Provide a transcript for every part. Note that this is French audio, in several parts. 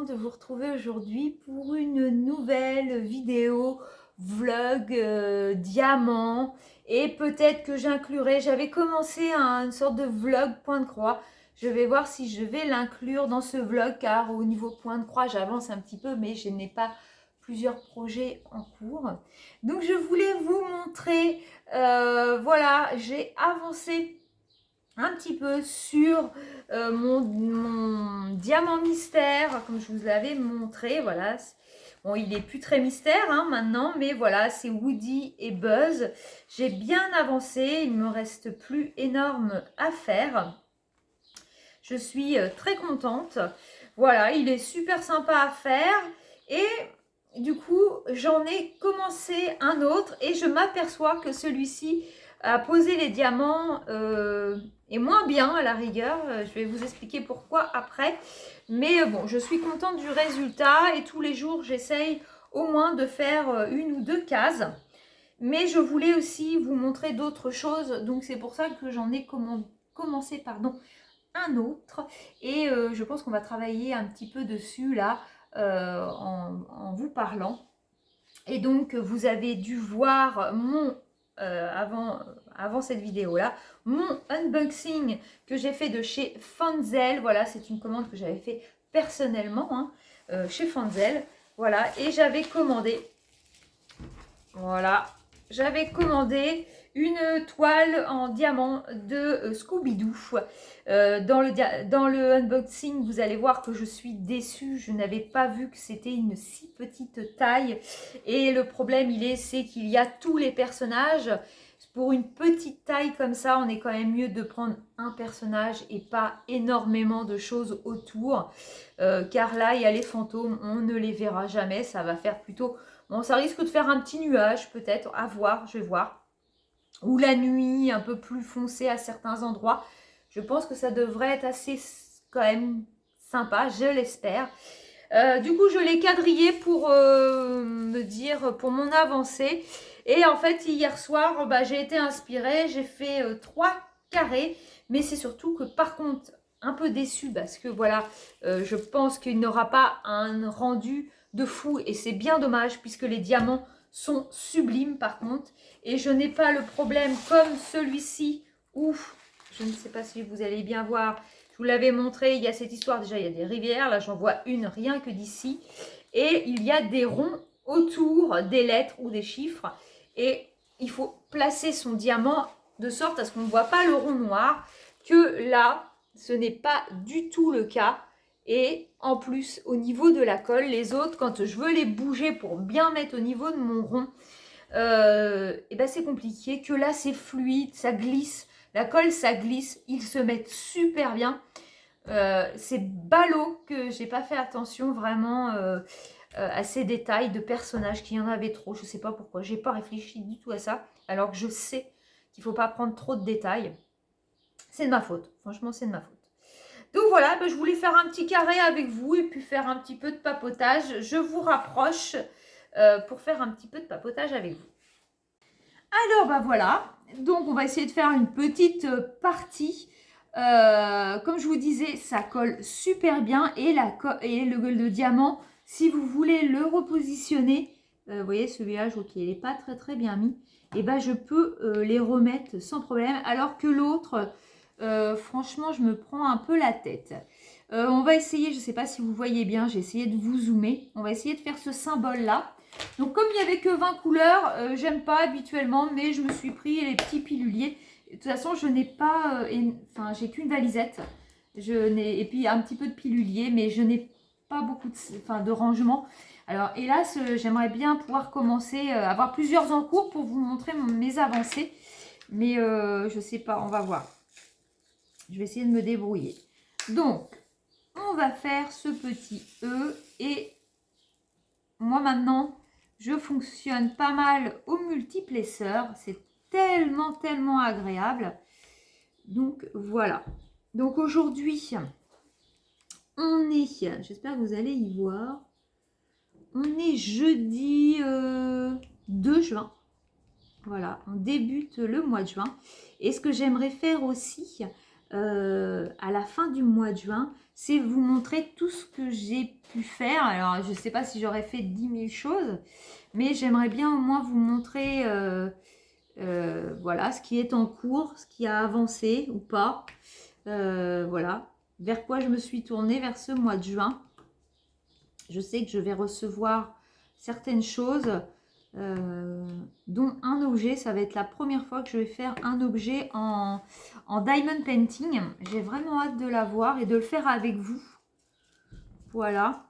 de vous retrouver aujourd'hui pour une nouvelle vidéo vlog diamant, et peut-être que j'inclurai, j'avais commencé une sorte de vlog point de croix. Je vais voir si je vais l'inclure dans ce vlog, car au niveau point de croix j'avance un petit peu, mais je n'ai pas plusieurs projets en cours. Donc je voulais vous montrer, voilà, j'ai avancé un petit peu sur mon diamant mystère, comme je vous l'avais montré. Voilà, bon, il est plus très mystère hein, maintenant, mais voilà, c'est Woody et Buzz. J'ai bien avancé, il me reste plus énorme à faire. Je suis très contente. Voilà, il est super sympa à faire, et du coup j'en ai commencé un autre et je m'aperçois que celui-ci à poser les diamants est moins bien à la rigueur. Je vais vous expliquer pourquoi après. Mais bon, je suis contente du résultat et tous les jours, j'essaye au moins de faire une ou deux cases. Mais je voulais aussi vous montrer d'autres choses. Donc c'est pour ça que j'en ai commencé un autre. Et je pense qu'on va travailler un petit peu dessus là en vous parlant. Et donc, vous avez dû voir mon, avant cette vidéo-là, mon unboxing que j'ai fait de chez Fanzel. Voilà, c'est une commande que j'avais fait personnellement hein, chez Fanzel. Voilà, et j'avais commandé, voilà, j'avais commandé une toile en diamant de Scooby-Doo. Dans le unboxing, vous allez voir que je suis déçue. Je n'avais pas vu que c'était une si petite taille. Et le problème, c'est qu'il y a tous les personnages. Pour une petite taille comme ça, on est quand même mieux de prendre un personnage et pas énormément de choses autour. Car là, il y a les fantômes, on ne les verra jamais. Ça va faire plutôt... Bon, ça risque de faire un petit nuage peut-être, à voir, je vais voir. Ou la nuit, un peu plus foncé à certains endroits. Je pense que ça devrait être assez quand même sympa, je l'espère. Du coup, je l'ai quadrillé pour me dire, pour mon avancée. Et en fait, hier soir, j'ai été inspirée, j'ai fait 3 carrés. Mais c'est surtout que par contre, un peu déçue parce que voilà, je pense qu'il n'aura pas un rendu de fou. Et c'est bien dommage puisque les diamants sont sublimes par contre. Et je n'ai pas le problème comme celui-ci où, je ne sais pas si vous allez bien voir, je vous l'avais montré, il y a cette histoire, déjà il y a des rivières, là j'en vois une rien que d'ici. Et il y a des ronds autour des lettres ou des chiffres. Et il faut placer son diamant de sorte à ce qu'on ne voit pas le rond noir, que là, ce n'est pas du tout le cas. Et en plus, au niveau de la colle, les autres, quand je veux les bouger pour bien mettre au niveau de mon rond, et ben c'est compliqué. Que là, c'est fluide, ça glisse. La colle, ça glisse. Ils se mettent super bien. C'est ballot que j'ai pas fait attention vraiment à ces détails de personnages, qu'il y en avait trop. Je sais pas pourquoi. J'ai pas réfléchi du tout à ça. Alors que je sais qu'il faut pas prendre trop de détails. C'est de ma faute. Franchement, c'est de ma faute. Donc voilà, je voulais faire un petit carré avec vous et puis faire un petit peu de papotage. Je vous rapproche pour faire un petit peu de papotage avec vous. Alors voilà, donc on va essayer de faire une petite partie. Comme je vous disais, ça colle super bien et le gueule de diamant, si vous voulez le repositionner, vous voyez celui-là, je vois qu'il n'est pas très bien mis, et je peux les remettre sans problème, alors que l'autre, franchement, je me prends un peu la tête. On va essayer, je ne sais pas si vous voyez bien, j'ai essayé de vous zoomer, on va essayer de faire ce symbole-là. Donc comme il n'y avait que 20 couleurs, j'aime pas habituellement, mais je me suis pris les petits piluliers. De toute façon, je n'ai pas, j'ai qu'une valisette. Et puis un petit peu de pilulier, mais je n'ai pas beaucoup de rangement. Alors hélas, j'aimerais bien pouvoir commencer, avoir plusieurs en cours pour vous montrer mes avancées. Mais je sais pas, on va voir. Je vais essayer de me débrouiller. Donc, on va faire ce petit E et moi maintenant, je fonctionne pas mal au multiplesseur. C'est tellement agréable. Donc voilà. Donc aujourd'hui, on est, j'espère que vous allez y voir, on est jeudi 2 juin. Voilà, on débute le mois de juin. Et ce que j'aimerais faire aussi à la fin du mois de juin, c'est vous montrer tout ce que j'ai pu faire. Alors, je ne sais pas si j'aurais fait 10 000 choses, mais j'aimerais bien au moins vous montrer voilà, ce qui est en cours, ce qui a avancé ou pas. Voilà, vers quoi je me suis tournée vers ce mois de juin. Je sais que je vais recevoir certaines choses, dont un objet. Ça va être la première fois que je vais faire un objet en diamond painting. J'ai vraiment hâte de l'avoir et de le faire avec vous. Voilà.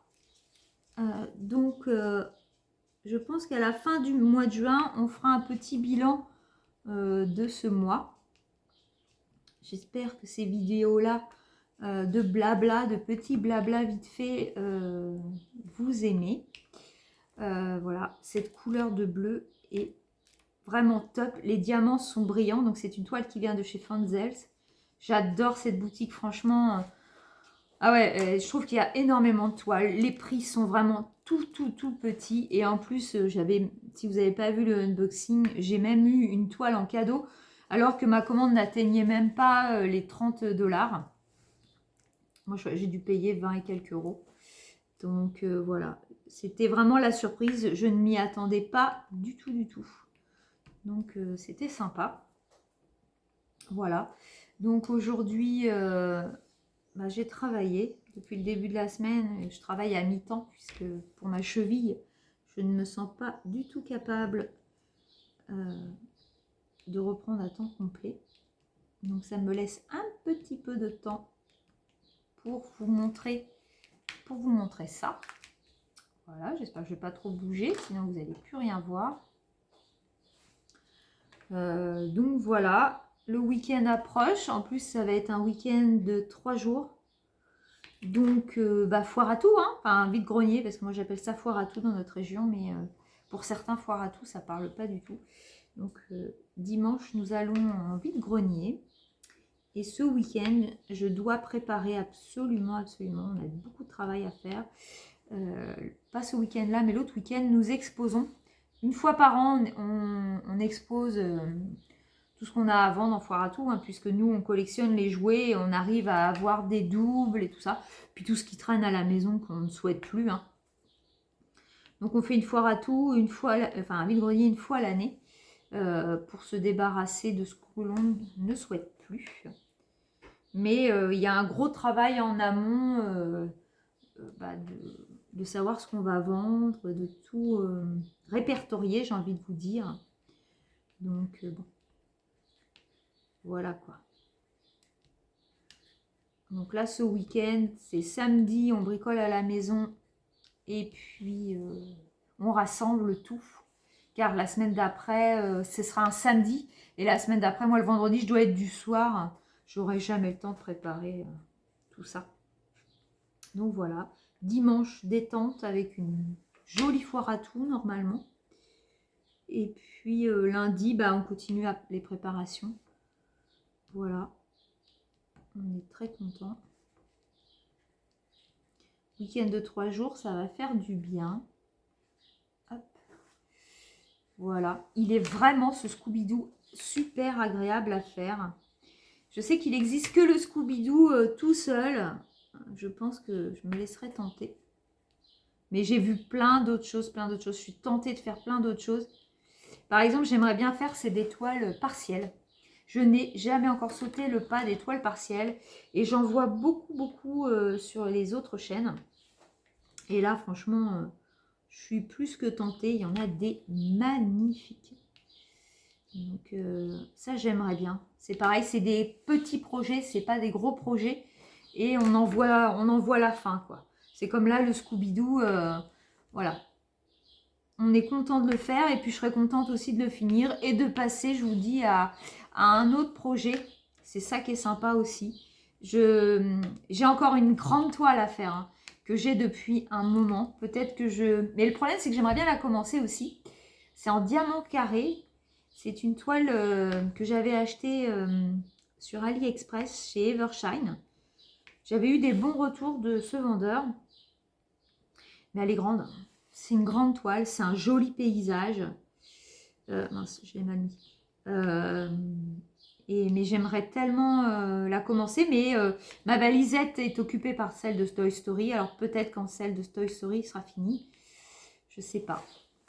Donc, je pense qu'à la fin du mois de juin, on fera un petit bilan de ce mois. J'espère que ces vidéos-là de blabla, de petits blabla vite fait, vous aimez. Voilà, cette couleur de bleu est vraiment top. Les diamants sont brillants, donc c'est une toile qui vient de chez Fanzels. J'adore cette boutique, franchement. Ah ouais, je trouve qu'il y a énormément de toiles. Les prix sont vraiment tout petits. Et en plus, si vous n'avez pas vu le unboxing, j'ai même eu une toile en cadeau, alors que ma commande n'atteignait même pas les 30 $. Moi, j'ai dû payer 20 et quelques euros. Donc voilà, c'était vraiment la surprise. Je ne m'y attendais pas du tout. Donc c'était sympa. Voilà. Donc aujourd'hui, j'ai travaillé depuis le début de la semaine. Je travaille à mi-temps puisque pour ma cheville, je ne me sens pas du tout capable de reprendre à temps complet. Donc ça me laisse un petit peu de temps pour vous montrer ça. Voilà, j'espère que je ne vais pas trop bouger, sinon vous n'allez plus rien voir. Donc voilà, le week-end approche. En plus, ça va être un week-end de 3 jours. Donc, foire à tout, hein. Enfin, vide-grenier, parce que moi j'appelle ça foire à tout dans notre région, mais pour certains, foire à tout, ça ne parle pas du tout. Donc, dimanche, nous allons en vide-grenier. Et ce week-end, je dois préparer absolument. On a beaucoup de travail à faire. Pas ce week-end-là, mais l'autre week-end, nous exposons. Une fois par an, on expose tout ce qu'on a à vendre en foire à tout, hein, puisque nous, on collectionne les jouets et on arrive à avoir des doubles et tout ça. Puis tout ce qui traîne à la maison qu'on ne souhaite plus. Hein. Donc, on fait une foire à tout, un vide-grenier une fois à l'année pour se débarrasser de ce que l'on ne souhaite plus. Mais il y a un gros travail en amont de savoir ce qu'on va vendre, de tout répertorier, j'ai envie de vous dire. Donc, bon. Voilà quoi. Donc là, ce week-end, c'est samedi, on bricole à la maison. Et puis, on rassemble tout. Car la semaine d'après, ce sera un samedi. Et la semaine d'après, moi, le vendredi, je dois être du soir. J'aurai jamais le temps de préparer tout ça. Donc voilà. Dimanche, détente avec une jolie foire à tout, normalement. Et puis, lundi, on continue les préparations. Voilà. On est très content. Week-end de 3 jours, ça va faire du bien. Hop. Voilà. Il est vraiment, ce Scooby-Doo, super agréable à faire. Je sais qu'il n'existe que le Scooby-Doo tout seul. Je pense que je me laisserai tenter. Mais j'ai vu plein d'autres choses. Je suis tentée de faire plein d'autres choses. Par exemple, j'aimerais bien faire des toiles partielles. Je n'ai jamais encore sauté le pas des toiles partielles. Et j'en vois beaucoup sur les autres chaînes. Et là, franchement, je suis plus que tentée. Il y en a des magnifiques. Donc, ça, j'aimerais bien. C'est pareil, c'est des petits projets. C'est pas des gros projets. Et on en voit la fin, quoi. C'est comme là, le Scooby-Doo. Voilà. On est content de le faire. Et puis, je serais contente aussi de le finir. Et de passer, je vous dis, à un autre projet. C'est ça qui est sympa aussi. J'ai encore une grande toile à faire, hein, que j'ai depuis un moment. Peut-être que Mais le problème, c'est que j'aimerais bien la commencer aussi. C'est en diamant carré. C'est une toile que j'avais achetée sur AliExpress chez Evershine. J'avais eu des bons retours de ce vendeur. Mais elle est grande. C'est une grande toile. C'est un joli paysage. Mince, je l'ai mal mis. Mais j'aimerais tellement la commencer. Mais ma balisette est occupée par celle de Toy Story. Alors peut-être quand celle de Toy Story sera finie. Je sais pas.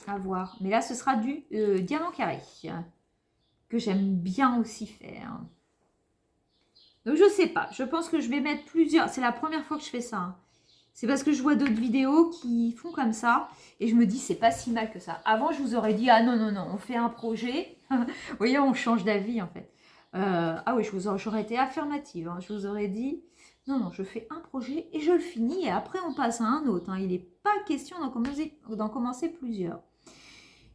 À voir. Mais là, ce sera du diamant carré. Que j'aime bien aussi faire. Donc je sais pas. Je pense que je vais mettre plusieurs. C'est la première fois que je fais ça. Hein. C'est parce que je vois d'autres vidéos qui font comme ça. Et je me dis, c'est pas si mal que ça. Avant, je vous aurais dit, ah non, non, non, on fait un projet. Vous voyez, on change d'avis en fait. Ah oui, j'aurais été affirmative. Hein. Je vous aurais dit, non, non, je fais un projet et je le finis. Et après, on passe à un autre. Hein. Il n'est pas question d'en commencer plusieurs.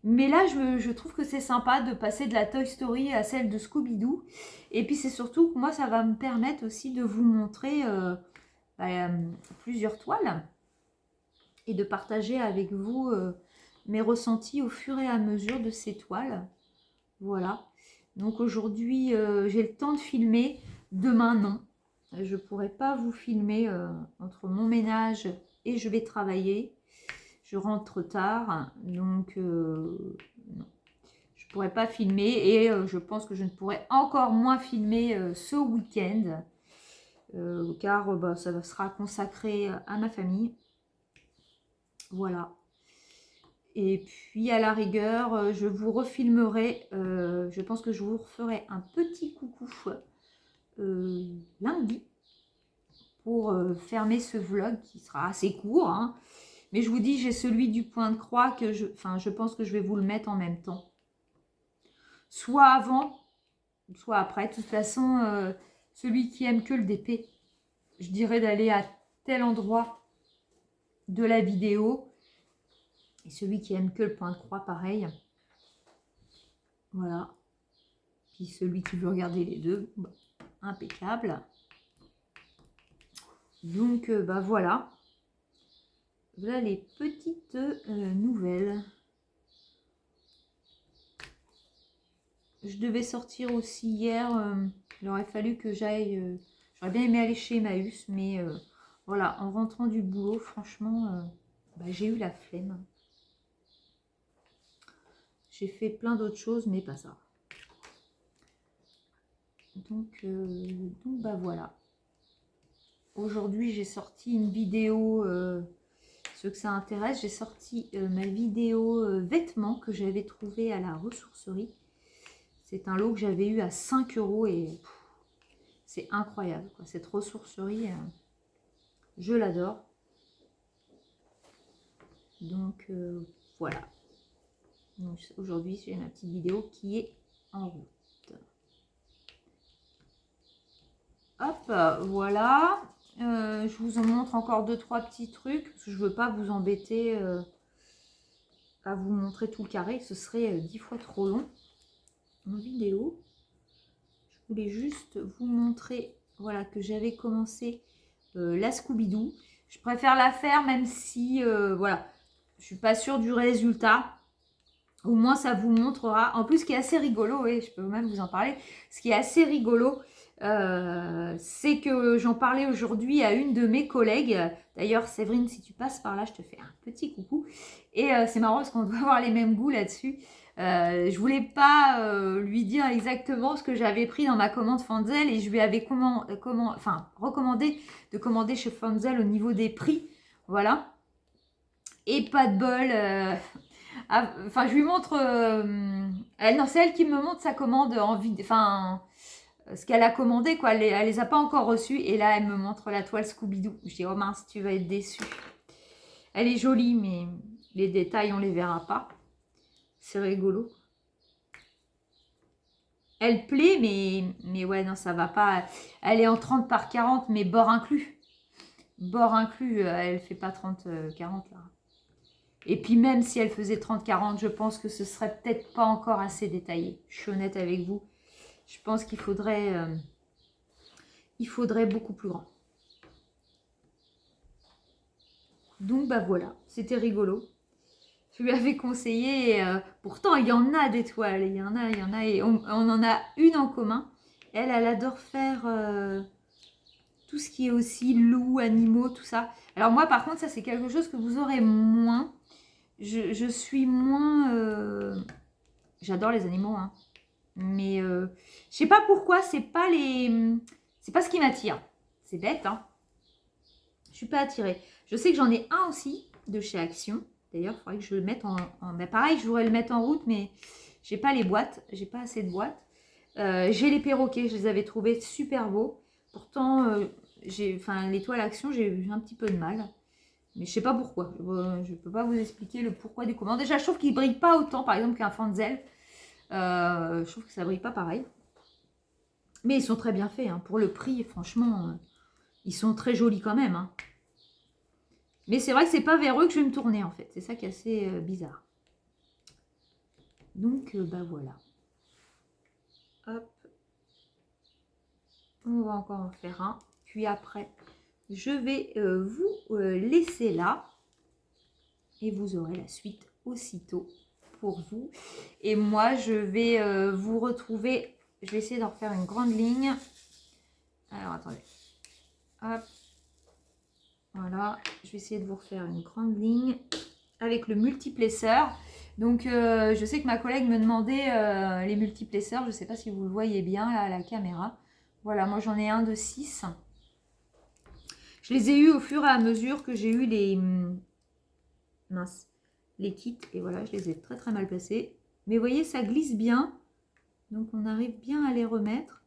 Mais là, je trouve que c'est sympa de passer de la Toy Story à celle de Scooby-Doo. Et puis, c'est surtout que moi, ça va me permettre aussi de vous montrer plusieurs toiles et de partager avec vous mes ressentis au fur et à mesure de ces toiles. Voilà. Donc, aujourd'hui, j'ai le temps de filmer. Demain, non. Je ne pourrai pas vous filmer entre mon ménage et je vais travailler. Je rentre tard, donc non, je ne pourrai pas filmer et je pense que je ne pourrai encore moins filmer ce week-end car ça sera consacré à ma famille. Voilà. Et puis à la rigueur, je vous refilmerai, je pense que je vous referai un petit coucou lundi pour fermer ce vlog qui sera assez court. Hein. Mais je vous dis, j'ai celui du point de croix que je pense que je vais vous le mettre en même temps. Soit avant, soit après. De toute façon, celui qui aime que le DP, je dirais d'aller à tel endroit de la vidéo. Et celui qui aime que le point de croix, pareil. Voilà. Puis celui qui veut regarder les deux, impeccable. Donc, voilà. Voilà les petites nouvelles. Je devais sortir aussi hier. Il aurait fallu que j'aille... J'aurais bien aimé aller chez Emmaüs. Mais voilà, en rentrant du boulot, franchement, j'ai eu la flemme. J'ai fait plein d'autres choses, mais pas ça. Donc voilà. Aujourd'hui, j'ai sorti une vidéo... ceux que ça intéresse, j'ai sorti ma vidéo vêtements que j'avais trouvé à la ressourcerie. C'est un lot que j'avais eu à 5 € et c'est incroyable. Quoi. Cette ressourcerie, je l'adore. Donc voilà. Aujourd'hui, j'ai ma petite vidéo qui est en route. Hop, voilà. Je vous en montre encore 2-3 petits trucs. Parce que je ne veux pas vous embêter à vous montrer tout le carré. Ce serait 10 fois trop long en vidéo. Je voulais juste vous montrer voilà, que j'avais commencé la Scooby-Doo. Je préfère la faire même si voilà, je ne suis pas sûre du résultat. Au moins, ça vous montrera. En plus, ce qui est assez rigolo, et je peux même vous en parler, ce qui est assez rigolo, c'est que j'en parlais aujourd'hui à une de mes collègues. D'ailleurs, Séverine, si tu passes par là, je te fais un petit coucou. Et c'est marrant parce qu'on doit avoir les mêmes goûts là-dessus. Je voulais pas lui dire exactement ce que j'avais pris dans ma commande Fanzel et je lui avais recommandé de commander chez Fanzel au niveau des prix. Voilà. Et pas de bol. Enfin, je lui montre... c'est elle qui me montre sa commande en vidéo. Enfin, ce qu'elle a commandé, quoi. Elle les a pas encore reçues. Et là, elle me montre la toile Scooby-Doo. Je dis, oh mince, tu vas être déçue. Elle est jolie, mais les détails, on les verra pas. C'est rigolo. Elle plaît, mais ouais, non, ça va pas. Elle est en 30 par 40, mais bord inclus. Bord inclus, elle fait pas 30-40 là. Et puis même si elle faisait 30-40, je pense que ce serait peut-être pas encore assez détaillé. Je suis honnête avec vous. Je pense qu'il faudrait beaucoup plus grand. Donc voilà, c'était rigolo. Je lui avais conseillé, pourtant il y en a des toiles, il y en a, et on en a une en commun. Elle adore faire tout ce qui est aussi loups, animaux, tout ça. Alors moi par contre, ça c'est quelque chose que vous aurez moins. Je suis moins... J'adore les animaux, hein. Mais je sais pas pourquoi, c'est pas ce qui m'attire. C'est bête, hein. Je suis pas attirée. Je sais que j'en ai un aussi de chez Action. D'ailleurs, il faudrait que je le mette ben pareil, je voudrais le mettre en route, mais j'ai pas les boîtes. J'ai pas assez de boîtes. J'ai les perroquets, je les avais trouvés super beaux. Pourtant, les toiles Action, j'ai eu un petit peu de mal. Mais je sais pas pourquoi. Je peux pas vous expliquer le pourquoi du comment. Déjà, je trouve qu'ils brillent pas autant, par exemple, qu'un Fanzel. Je trouve que ça brille pas pareil. Mais ils sont très bien faits. Hein. Pour le prix, franchement, ils sont très jolis quand même. Hein. Mais c'est vrai que c'est pas vers eux que je vais me tourner, en fait. C'est ça qui est assez bizarre. Donc, bah voilà. Hop. On va encore en faire un. Puis après, je vais vous laisser là. Et vous aurez la suite aussitôt pour vous. Et moi, je vais vous retrouver. Je vais essayer d'en refaire une grande ligne. Alors, attendez. Hop. Voilà. Je vais essayer de vous refaire une grande ligne avec le multiplesseur. Donc, je sais que ma collègue me demandait les multiplesseurs. Je ne sais pas si vous le voyez bien là à la caméra. Voilà, moi j'en ai un de 6. Je les ai eus au fur et à mesure que j'ai eu les kits. Et voilà, je les ai très très mal placés. Mais vous voyez, ça glisse bien. Donc, on arrive bien à les remettre.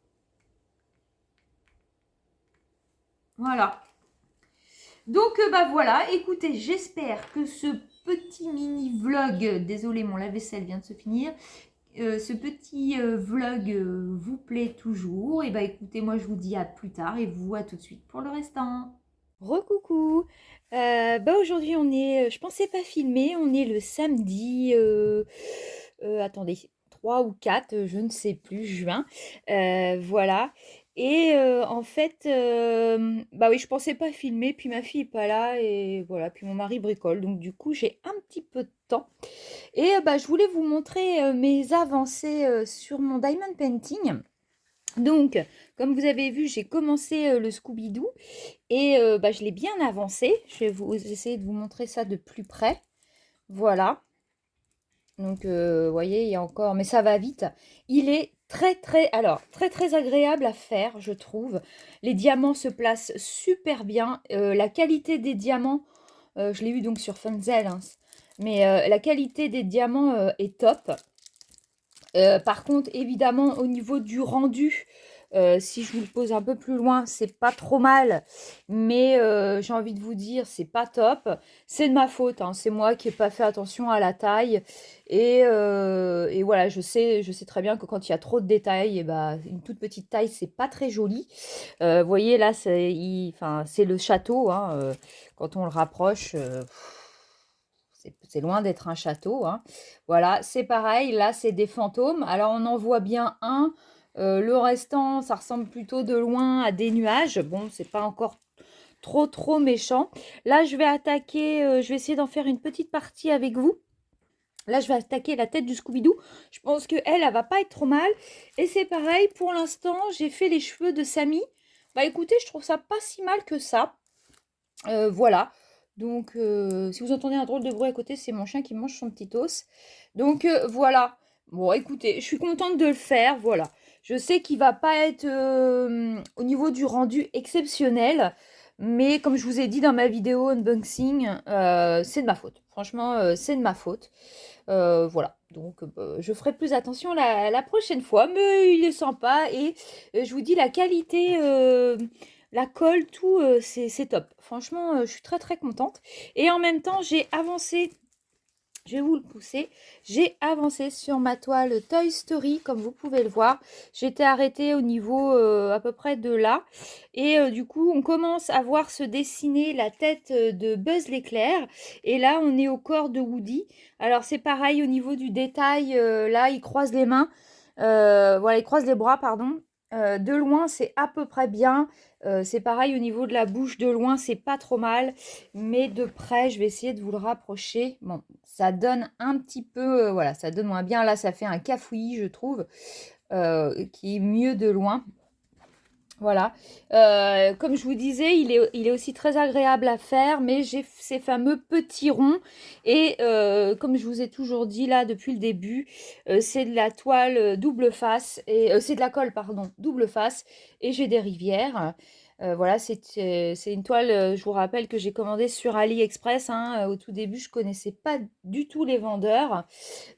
Voilà. Donc, bah voilà. Écoutez, j'espère que ce petit mini vlog, désolé, mon lave-vaisselle vient de se finir. Ce petit vlog vous plaît toujours. Et bah écoutez, moi je vous dis à plus tard et vous à tout de suite pour le restant. Recoucou. Bah aujourd'hui on est, je pensais pas filmer, on est le samedi, attendez, 3 ou 4, je ne sais plus, juin. Voilà. Et en fait, bah oui, je pensais pas filmer, puis ma fille est pas là, et voilà, puis mon mari bricole, donc du coup j'ai un petit peu de temps. Et bah, je voulais vous montrer mes avancées sur mon diamond painting. Donc, comme vous avez vu, j'ai commencé le Scooby-Doo et bah, je l'ai bien avancé. Je vais vous essayer de vous montrer ça de plus près. Voilà. Donc, vous voyez, il y a encore... Mais ça va vite. Il est très agréable à faire, je trouve. Les diamants se placent super bien. La qualité des diamants, je l'ai eu donc sur Funzel, hein, mais la qualité des diamants est top. Par contre, évidemment, au niveau du rendu, si je vous le pose un peu plus loin, c'est pas trop mal. Mais j'ai envie de vous dire, c'est pas top. C'est de ma faute, hein, c'est moi qui n'ai pas fait attention à la taille. Et voilà, je sais très bien que quand il y a trop de détails, et bah, une toute petite taille, c'est pas très joli. Vous voyez, là, c'est le château. Hein, quand on le rapproche... c'est loin d'être un château. Hein. Voilà, c'est pareil. Là, c'est des fantômes. Alors, on en voit bien un. Le restant, ça ressemble plutôt de loin à des nuages. Bon, c'est pas encore trop méchant. Là, je vais attaquer. Je vais essayer d'en faire une petite partie avec vous. Là, je vais attaquer la tête du Scooby-Doo. Je pense qu'elle, elle va pas être trop mal. Et c'est pareil, pour l'instant, j'ai fait les cheveux de Samy. Bah écoutez, je trouve ça pas si mal que ça. Voilà. Donc, si vous entendez un drôle de bruit à côté, c'est mon chien qui mange son petit os. Donc, voilà. Bon, écoutez, je suis contente de le faire, voilà. Je sais qu'il va pas être au niveau du rendu exceptionnel, mais comme je vous ai dit dans ma vidéo unboxing, c'est de ma faute. Franchement, c'est de ma faute. Voilà, donc je ferai plus attention la prochaine fois, mais il est sympa et je vous dis la qualité, la colle, tout, c'est top. Franchement, je suis très contente. Et en même temps, j'ai avancé, je vais vous le pousser, j'ai avancé sur ma toile Toy Story, comme vous pouvez le voir. J'étais arrêtée au niveau à peu près de là. Et du coup, on commence à voir se dessiner la tête de Buzz l'éclair. Et là, on est au corps de Woody. Alors, c'est pareil au niveau du détail. Là, il croise les mains. Voilà, il croise les bras, pardon. De loin, c'est à peu près bien. C'est pareil au niveau de la bouche. De loin, c'est pas trop mal. Mais de près, je vais essayer de vous le rapprocher. Bon, ça donne un petit peu... voilà, ça donne moins bien. Là, ça fait un cafouillis, je trouve, qui est mieux de loin. Voilà. Comme je vous disais, il est aussi très agréable à faire, mais j'ai ces fameux petits ronds. Et comme je vous ai toujours dit là depuis le début, c'est de la toile double face, et c'est de la colle, pardon, double face, et j'ai des rivières. Voilà, c'est une toile, je vous rappelle, que j'ai commandée sur AliExpress, hein. Au tout début, je connaissais pas du tout les vendeurs.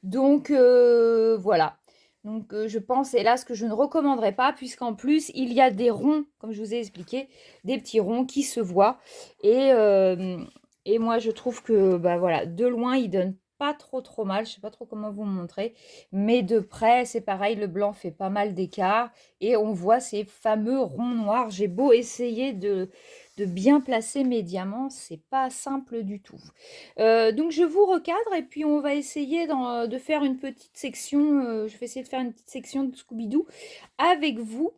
Donc voilà. Donc je pense, hélas, que je ne recommanderais pas, puisqu'en plus, il y a des ronds, comme je vous ai expliqué, des petits ronds qui se voient. Et, euh, et moi, je trouve que, bah voilà, de loin, il donne pas trop mal. Je sais pas trop comment vous montrer. Mais de près, c'est pareil, le blanc fait pas mal d'écart. Et on voit ces fameux ronds noirs. J'ai beau essayer de bien placer mes diamants, c'est pas simple du tout. Donc je vous recadre et puis on va essayer de faire une petite section, je vais essayer de faire une petite section de Scooby-Doo avec vous.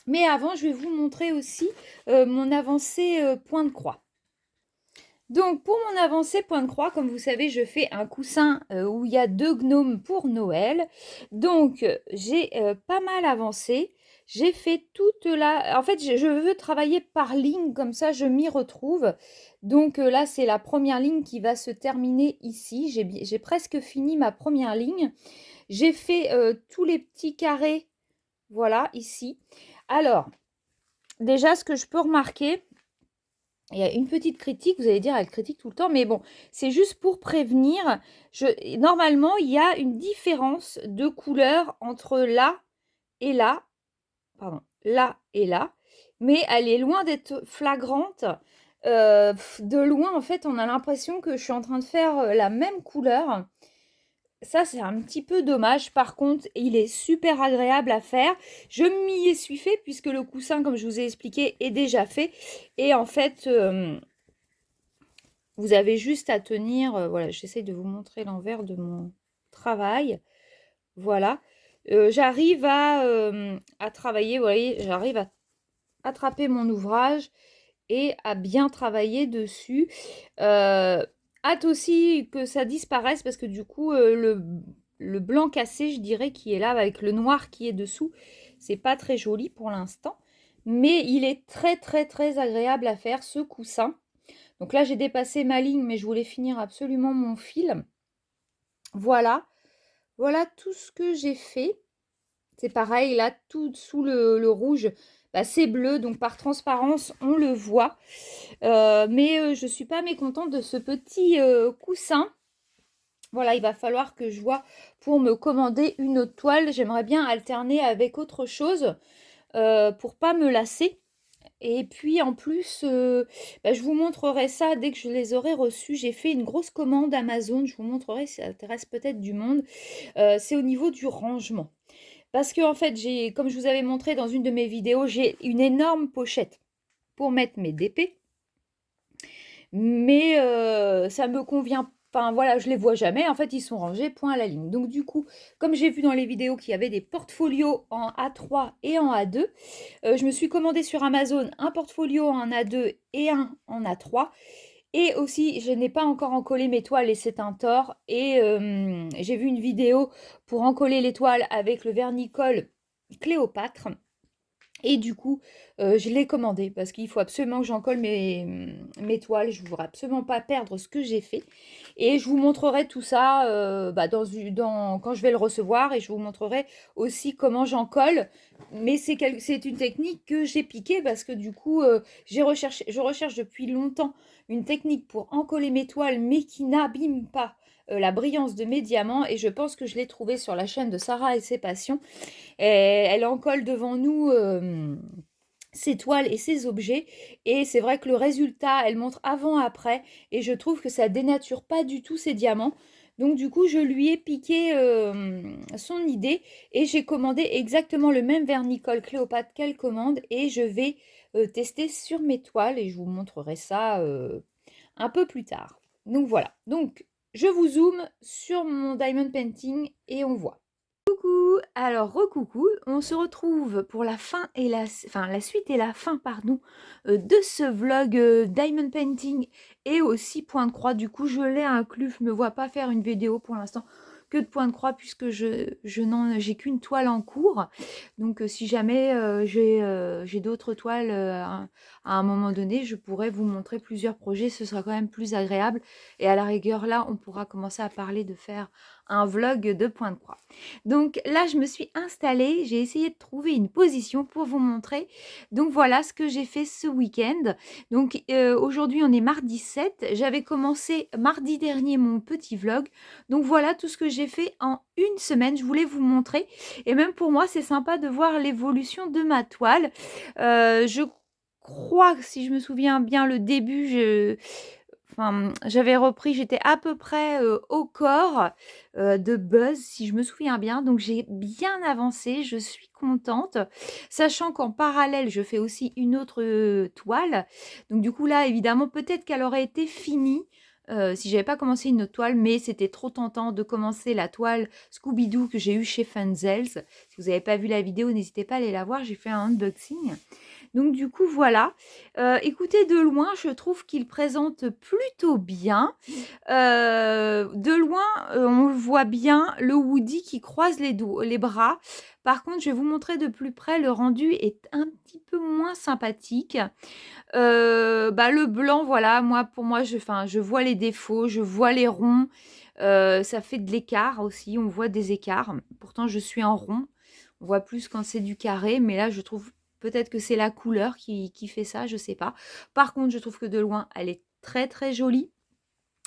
Mais avant, je vais vous montrer aussi mon avancée point de croix. Donc pour mon avancée point de croix, comme vous savez, je fais un coussin où il y a 2 gnomes pour Noël. Donc j'ai pas mal avancé. J'ai fait toute la... En fait, je veux travailler par ligne, comme ça je m'y retrouve. Donc là, c'est la première ligne qui va se terminer ici. J'ai presque fini ma première ligne. J'ai fait tous les petits carrés, voilà, ici. Alors, déjà, ce que je peux remarquer, il y a une petite critique, vous allez dire, elle critique tout le temps, mais bon, c'est juste pour prévenir. Normalement, il y a une différence de couleur entre là et là, pardon, là et là, mais elle est loin d'être flagrante. De loin, en fait, on a l'impression que je suis en train de faire la même couleur. Ça, c'est un petit peu dommage. Par contre, il est super agréable à faire. Je m'y suis fait puisque le coussin, comme je vous ai expliqué, est déjà fait. Et en fait, vous avez juste à tenir, voilà, j'essaie de vous montrer l'envers de mon travail. Voilà. J'arrive à travailler, vous voyez, j'arrive à attraper mon ouvrage et à bien travailler dessus. Hâte aussi que ça disparaisse parce que du coup, le blanc cassé, je dirais, qui est là avec le noir qui est dessous, c'est pas très joli pour l'instant. Mais il est très agréable à faire, ce coussin. Donc là, j'ai dépassé ma ligne, mais je voulais finir absolument mon fil. Voilà. Voilà tout ce que j'ai fait. C'est pareil, là, tout sous le rouge, bah, c'est bleu, donc par transparence, on le voit. Mais je ne suis pas mécontente de ce petit coussin. Voilà, il va falloir que je vois pour me commander une autre toile. J'aimerais bien alterner avec autre chose pour pas me lasser. Et puis en plus, bah, je vous montrerai ça dès que je les aurai reçus. J'ai fait une grosse commande Amazon. Je vous montrerai si ça intéresse peut-être du monde. C'est au niveau du rangement. Parce que en fait, comme je vous avais montré dans une de mes vidéos, j'ai une énorme pochette pour mettre mes DP. Mais ça me convient. Enfin voilà, je les vois jamais. En fait, ils sont rangés point à la ligne. Donc du coup, comme j'ai vu dans les vidéos qu'il y avait des portfolios en A3 et en A2, je me suis commandé sur Amazon un portfolio en A2 et un en A3. Et aussi, je n'ai pas encore encollé mes toiles et c'est un tort. Et j'ai vu une vidéo pour encoller les toiles avec le vernis-colle Cléopâtre. Et du coup, je l'ai commandé parce qu'il faut absolument que j'encolle mes toiles. Je ne voudrais absolument pas perdre ce que j'ai fait. Et je vous montrerai tout ça bah, quand je vais le recevoir. Et je vous montrerai aussi comment j'encolle. Mais c'est une technique que j'ai piquée parce que du coup, je recherche depuis longtemps une technique pour encoller mes toiles, mais qui n'abîme pas la brillance de mes diamants. Et je pense que je l'ai trouvée sur la chaîne de Sarah et ses passions. Et elle en colle devant nous ses toiles et ses objets. Et c'est vrai que le résultat, elle montre avant-après. Et je trouve que ça dénature pas du tout ses diamants. Donc du coup, je lui ai piqué son idée et j'ai commandé exactement le même vernis-colle Cléopâtre qu'elle commande. Et je vais tester sur mes toiles et je vous montrerai ça un peu plus tard. Donc voilà. Donc je vous zoome sur mon diamond painting et on voit. Coucou, alors recoucou, on se retrouve pour la fin et la suite et la fin, pardon, de ce vlog Diamond Painting et aussi point de croix. Du coup, je l'ai inclus, je me vois pas faire une vidéo pour l'instant que de points de croix puisque j'ai qu'une toile en cours. Donc si jamais j'ai d'autres toiles à un moment donné, je pourrais vous montrer plusieurs projets, ce sera quand même plus agréable. Et à la rigueur, là, on pourra commencer à parler de faire un vlog de points de croix. Donc là, je me suis installée, j'ai essayé de trouver une position pour vous montrer. Donc voilà ce que j'ai fait ce week-end. Donc aujourd'hui, on est mardi 7. J'avais commencé mardi dernier mon petit vlog. Donc voilà tout ce que j'ai fait en une semaine. Je voulais vous montrer. Et même pour moi, c'est sympa de voir l'évolution de ma toile. Je crois que si je me souviens bien, le début, j'avais repris, j'étais à peu près au corps de Buzz, si je me souviens bien. Donc, j'ai bien avancé, je suis contente. Sachant qu'en parallèle, je fais aussi une autre toile. Donc, du coup, là, évidemment, peut-être qu'elle aurait été finie si j'avais pas commencé une autre toile, mais c'était trop tentant de commencer la toile Scooby-Doo que j'ai eue chez Funzels. Si vous n'avez pas vu la vidéo, n'hésitez pas à aller la voir, j'ai fait un unboxing. Donc du coup, voilà. Écoutez, de loin, je trouve qu'il présente plutôt bien. De loin, on voit bien le Woody qui croise les bras. Par contre, je vais vous montrer de plus près, le rendu est un petit peu moins sympathique. Le blanc, voilà, pour moi, je vois les défauts, je vois les ronds. Ça fait de l'écart aussi, on voit des écarts. Pourtant, je suis en rond. On voit plus quand c'est du carré, mais là, je trouve peut-être que c'est la couleur qui fait ça, je sais pas. Par contre, je trouve que de loin, elle est très très jolie.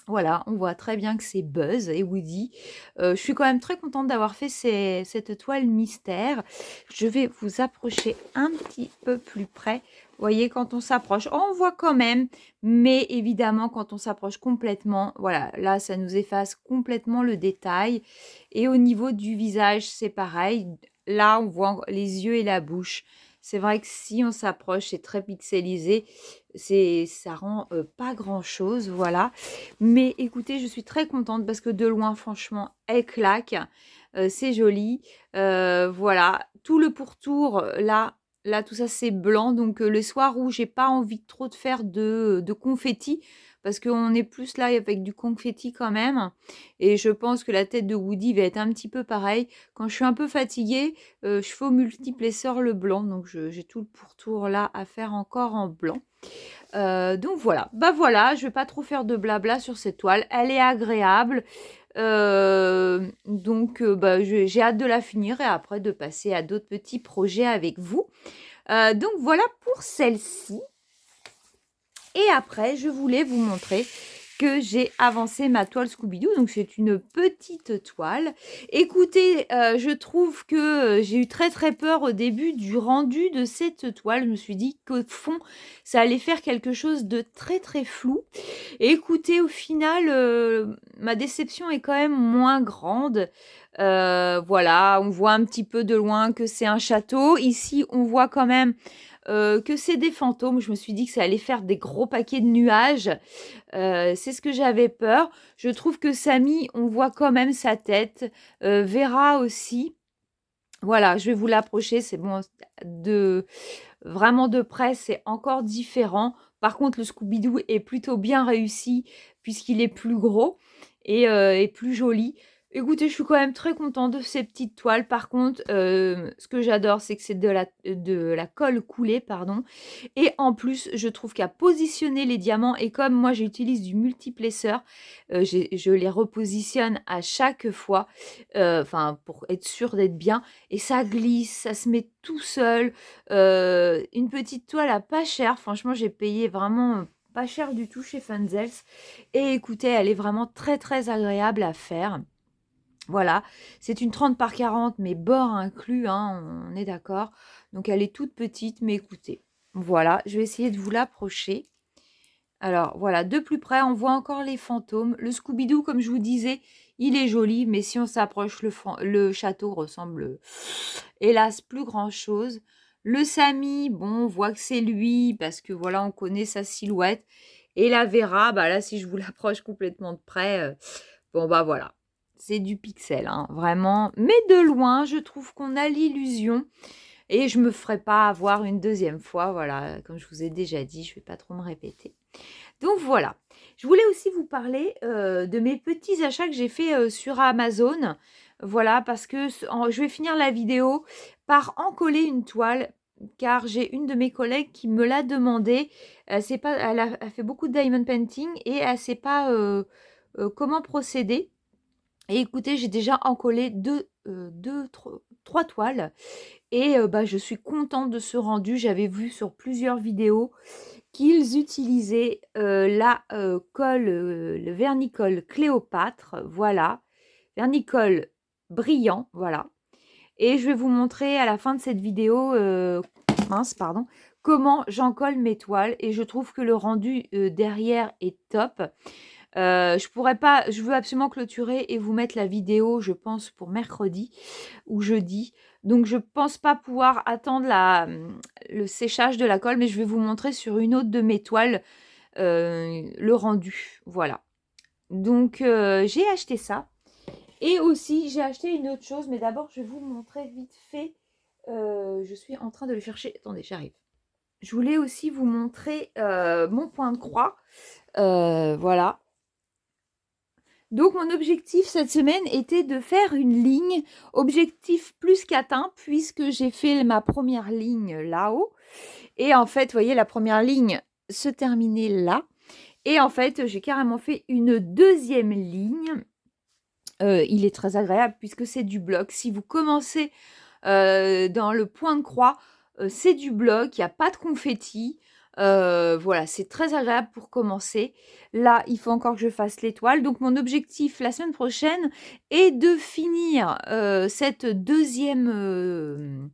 Voilà, on voit très bien que c'est Buzz et Woody. Je suis quand même très contente d'avoir fait cette toile mystère. Je vais vous approcher un petit peu plus près. Vous voyez, quand on s'approche, on voit quand même. Mais évidemment, quand on s'approche complètement, voilà, là, ça nous efface complètement le détail. Et au niveau du visage, c'est pareil. Là, on voit les yeux et la bouche. C'est vrai que si on s'approche, c'est très pixelisé. Ça rend pas grand-chose, voilà. Mais écoutez, je suis très contente parce que de loin, franchement, elle claque. C'est joli. Voilà, tout le pourtour, là, tout ça, c'est blanc. Donc, le soir où j'ai pas envie trop de faire de confetti, parce qu'on est plus là avec du confetti quand même. Et je pense que la tête de Woody va être un petit peu pareil. Quand je suis un peu fatiguée, je fais au multiplesseur le blanc. Donc, j'ai tout le pourtour là à faire encore en blanc. Donc voilà, voilà, je vais pas trop faire de blabla sur cette toile, elle est agréable, j'ai hâte de la finir et après de passer à d'autres petits projets avec vous. Donc voilà pour celle-ci. Et après, je voulais vous montrer que j'ai avancé ma toile Scooby-Doo. Donc, c'est une petite toile. Écoutez, je trouve que j'ai eu très, très peur au début du rendu de cette toile. Je me suis dit qu'au fond, ça allait faire quelque chose de très, très flou. Et écoutez, au final, ma déception est quand même moins grande. Voilà, on voit un petit peu de loin que c'est un château. Ici, on voit quand même que c'est des fantômes. Je me suis dit que ça allait faire des gros paquets de nuages. C'est ce que j'avais peur. Je trouve que Samy, on voit quand même sa tête. Vera aussi. Voilà, je vais vous l'approcher. C'est bon, vraiment de près, c'est encore différent. Par contre, le Scooby-Doo est plutôt bien réussi puisqu'il est plus gros et plus joli. Écoutez, je suis quand même très contente de ces petites toiles. Par contre, ce que j'adore, c'est que c'est de la colle coulée, pardon. Et en plus, je trouve qu'à positionner les diamants, et comme moi j'utilise du multiplesseur, je les repositionne à chaque fois, pour être sûr d'être bien. Et ça glisse, ça se met tout seul. Une petite toile à pas cher. Franchement, j'ai payé vraiment pas cher du tout chez Funzels. Et écoutez, elle est vraiment très très agréable à faire. Voilà, c'est une 30 par 40, mais bord inclus, hein, on est d'accord. Donc, elle est toute petite, mais écoutez, voilà, je vais essayer de vous l'approcher. Alors, voilà, de plus près, on voit encore les fantômes. Le Scooby-Doo, comme je vous disais, il est joli, mais si on s'approche, le château ressemble, hélas, plus grand-chose. Le Samy, bon, on voit que c'est lui, parce que voilà, on connaît sa silhouette. Et la Vera, là, si je vous l'approche complètement de près, voilà. C'est du pixel, hein, vraiment. Mais de loin, je trouve qu'on a l'illusion. Et je ne me ferai pas avoir une deuxième fois. Voilà, comme je vous ai déjà dit, je ne vais pas trop me répéter. Donc voilà, Je voulais aussi vous parler de mes petits achats que j'ai fait sur Amazon. Voilà, parce que je vais finir la vidéo par encoller une toile, car j'ai une de mes collègues qui me l'a demandé. Elle fait beaucoup de diamond painting et elle ne sait pas comment procéder. Et écoutez, j'ai déjà encollé trois toiles et bah, je suis contente de ce rendu. J'avais vu sur plusieurs vidéos qu'ils utilisaient le vernicole Cléopâtre, voilà, vernicole brillant, voilà. Et je vais vous montrer à la fin de cette vidéo, comment j'encolle mes toiles. Et je trouve que le rendu derrière est top. Je veux absolument clôturer et vous mettre la vidéo, je pense, pour mercredi ou jeudi. Donc, je pense pas pouvoir attendre le séchage de la colle, mais je vais vous montrer sur une autre de mes toiles le rendu. Voilà. Donc, j'ai acheté ça. Et aussi, j'ai acheté une autre chose, mais d'abord, je vais vous montrer vite fait. Je suis en train de le chercher. Attendez, j'arrive. Je voulais aussi vous montrer mon point de croix. Voilà. Donc, mon objectif cette semaine était de faire une ligne. Objectif plus qu'atteint, puisque j'ai fait ma première ligne là-haut. Et en fait, vous voyez, la première ligne se terminait là. Et en fait, j'ai carrément fait une deuxième ligne. Il est très agréable puisque c'est du bloc. Si vous commencez dans le point de croix, c'est du bloc, il n'y a pas de confetti. Voilà, c'est très agréable pour commencer. Là, il faut encore que je fasse l'étoile. Donc, mon objectif la semaine prochaine est de finir cette deuxième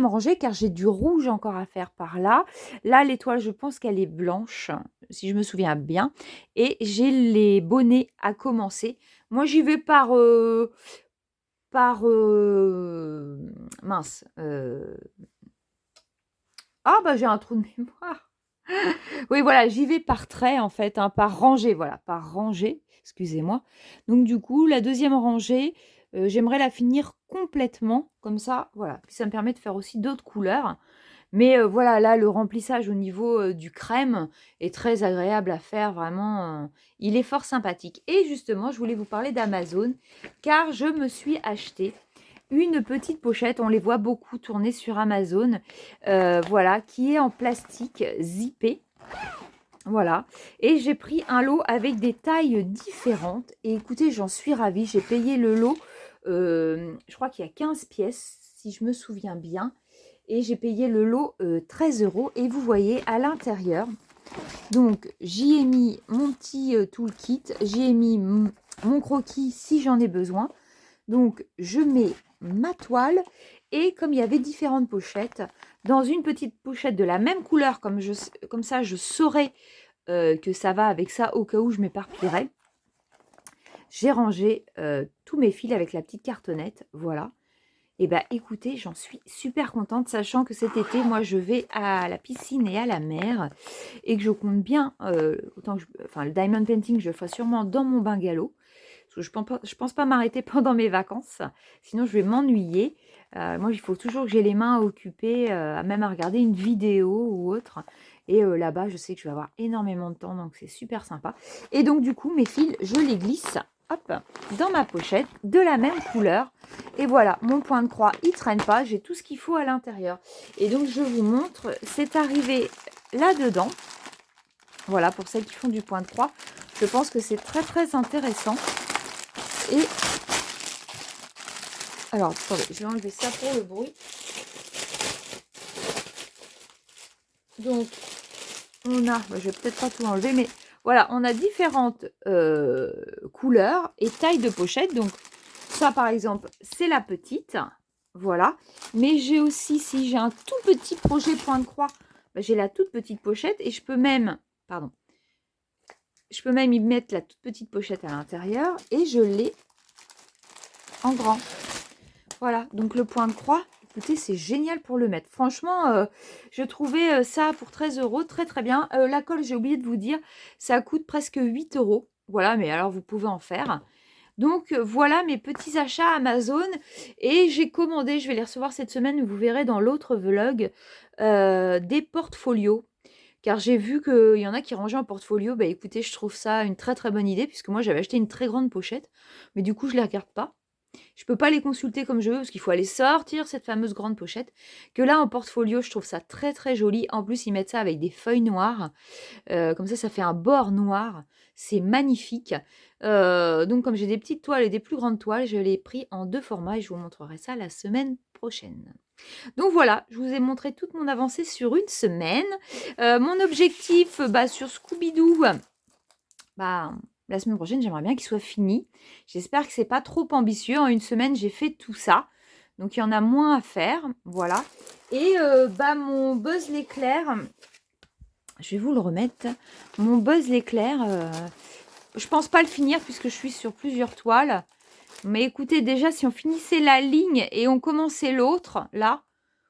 rangée, car j'ai du rouge encore à faire par là. Là, l'étoile, je pense qu'elle est blanche, si je me souviens bien. Et j'ai les bonnets à commencer. Moi, j'y vais mince. Ah, bah, j'ai un trou de mémoire. Oui, voilà, j'y vais par trait, en fait, hein, par rangée, voilà, par rangée, excusez-moi. Donc, du coup, la deuxième rangée, j'aimerais la finir complètement, comme ça, voilà. Puis ça me permet de faire aussi d'autres couleurs. Mais voilà, là, le remplissage au niveau du crème est très agréable à faire, vraiment. Il est fort sympathique. Et justement, je voulais vous parler d'Amazon, car je me suis acheté une petite pochette. On les voit beaucoup tourner sur Amazon. Voilà, qui est en plastique zippé. Voilà. Et j'ai pris un lot avec des tailles différentes. Et écoutez, j'en suis ravie. J'ai payé le lot, je crois qu'il y a 15 pièces, si je me souviens bien. Et j'ai payé le lot 13 €. Et vous voyez à l'intérieur, donc j'y ai mis mon petit toolkit, j'y ai mis mon croquis si j'en ai besoin. Donc je mets ma toile et comme il y avait différentes pochettes, dans une petite pochette de la même couleur, comme ça je saurais que ça va avec ça au cas où je m'éparpillerais. J'ai rangé tous mes fils avec la petite cartonnette, voilà. Et bah écoutez, j'en suis super contente, sachant que cet été, moi, je vais à la piscine et à la mer et que je compte bien, le diamond painting, je le ferai sûrement dans mon bungalow. Parce que je pense pas m'arrêter pendant mes vacances, sinon je vais m'ennuyer. Moi, il faut toujours que j'ai les mains occupées, même à regarder une vidéo ou autre. Et là-bas, je sais que je vais avoir énormément de temps, donc c'est super sympa. Et donc, du coup, mes fils, je les glisse, hop, dans ma pochette, de la même couleur. Et voilà, mon point de croix, il traîne pas, j'ai tout ce qu'il faut à l'intérieur. Et donc, je vous montre, c'est arrivé là-dedans. Voilà, pour celles qui font du point de croix, je pense que c'est très, très intéressant. Et alors, attendez, je vais enlever ça pour le bruit. Donc, on a, je vais peut-être pas tout enlever, mais voilà, on a différentes couleurs et tailles de pochette. Donc, ça, par exemple, c'est la petite. Voilà. Mais j'ai aussi, si j'ai un tout petit projet point de croix, j'ai la toute petite pochette et je peux même, y mettre la toute petite pochette à l'intérieur et je l'ai en grand. Voilà, donc le point de croix, écoutez, c'est génial pour le mettre. Franchement, je trouvais ça pour 13 €, très très bien. La colle, j'ai oublié de vous dire, ça coûte presque 8 €. Voilà, mais alors vous pouvez en faire. Donc voilà mes petits achats Amazon. Et j'ai commandé, je vais les recevoir cette semaine, vous verrez dans l'autre vlog, des portfolios. car j'ai vu qu'il y en a qui rangeaient en portfolio. Bah écoutez, je trouve ça une très très bonne idée, puisque moi j'avais acheté une très grande pochette, mais du coup je les regarde pas. Je peux pas les consulter comme je veux, parce qu'il faut aller sortir cette fameuse grande pochette, que là en portfolio, je trouve ça très très joli. En plus, ils mettent ça avec des feuilles noires, comme ça fait un bord noir. C'est magnifique. Donc comme j'ai des petites toiles et des plus grandes toiles, je l'ai pris en 2 formats et je vous montrerai ça la semaine prochaine. Donc voilà, je vous ai montré toute mon avancée sur une semaine. Mon objectif, sur Scooby-Doo, bah, la semaine prochaine, j'aimerais bien qu'il soit fini. J'espère que c'est pas trop ambitieux. En une semaine, j'ai fait tout ça. Donc il y en a moins à faire, voilà. Et mon Buzz l'éclair, je vais vous le remettre. Mon Buzz l'éclair, je pense pas le finir puisque je suis sur plusieurs toiles. Mais écoutez, déjà, si on finissait la ligne et on commençait l'autre, là,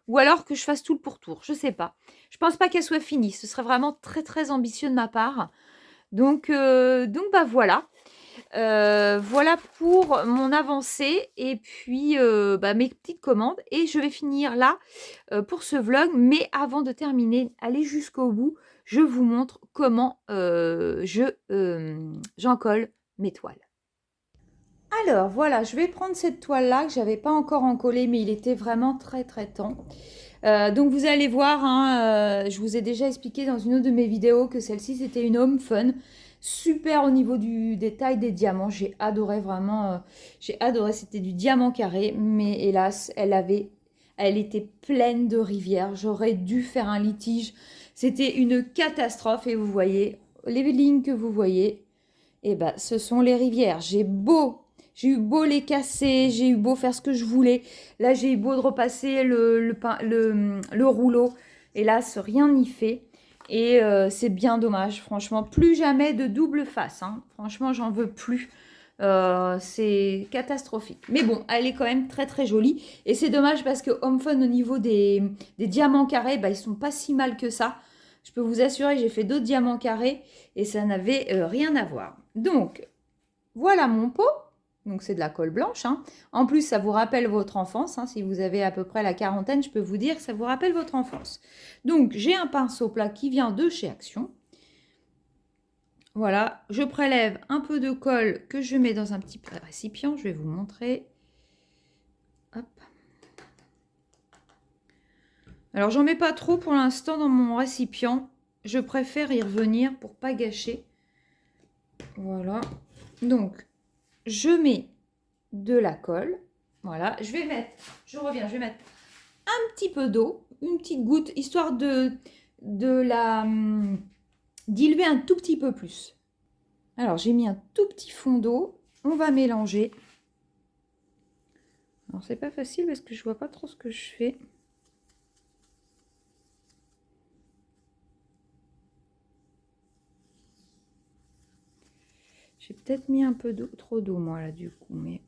ou alors que je fasse tout le pourtour, je sais pas. Je pense pas qu'elle soit finie. Ce serait vraiment très, très ambitieux de ma part. Donc voilà. Voilà pour mon avancée et puis mes petites commandes. Et je vais finir là pour ce vlog. Mais avant de terminer, allez jusqu'au bout. Je vous montre comment j'en colle mes toiles. Alors voilà, je vais prendre cette toile-là que j'avais pas encore encollée, mais il était vraiment très très temps. Donc vous allez voir, hein, je vous ai déjà expliqué dans une autre de mes vidéos que celle-ci c'était une Home Fun. Super au niveau du détail des diamants, j'ai adoré vraiment, j'ai adoré, c'était du diamant carré, mais hélas, elle était pleine de rivières, j'aurais dû faire un litige, c'était une catastrophe et vous voyez, les lignes que vous voyez, et ce sont les rivières. J'ai eu beau les casser, j'ai eu beau faire ce que je voulais. Là, j'ai eu beau de repasser le rouleau. Hélas, rien n'y fait. Et c'est bien dommage, franchement. Plus jamais de double face. Hein. Franchement, j'en veux plus. C'est catastrophique. Mais bon, elle est quand même très très jolie. Et c'est dommage parce que Home Fun, au niveau des diamants carrés, ils sont pas si mal que ça. Je peux vous assurer que j'ai fait d'autres diamants carrés et ça n'avait rien à voir. Donc, voilà mon pot. Donc, c'est de la colle blanche. Hein. En plus, ça vous rappelle votre enfance. Hein. Si vous avez à peu près la quarantaine, je peux vous dire que ça vous rappelle votre enfance. Donc, j'ai un pinceau plat qui vient de chez Action. Voilà, je prélève un peu de colle que je mets dans un petit récipient. Je vais vous montrer. Hop. Alors, j'en mets pas trop pour l'instant dans mon récipient. Je préfère y revenir pour pas gâcher. Voilà. Donc, je mets de la colle. Voilà. Je vais mettre un petit peu d'eau, une petite goutte, histoire de la diluer un tout petit peu plus. Alors, j'ai mis un tout petit fond d'eau. On va mélanger. Alors, c'est pas facile parce que je vois pas trop ce que je fais. J'ai peut-être mis un peu trop d'eau, moi, là, du coup, mais...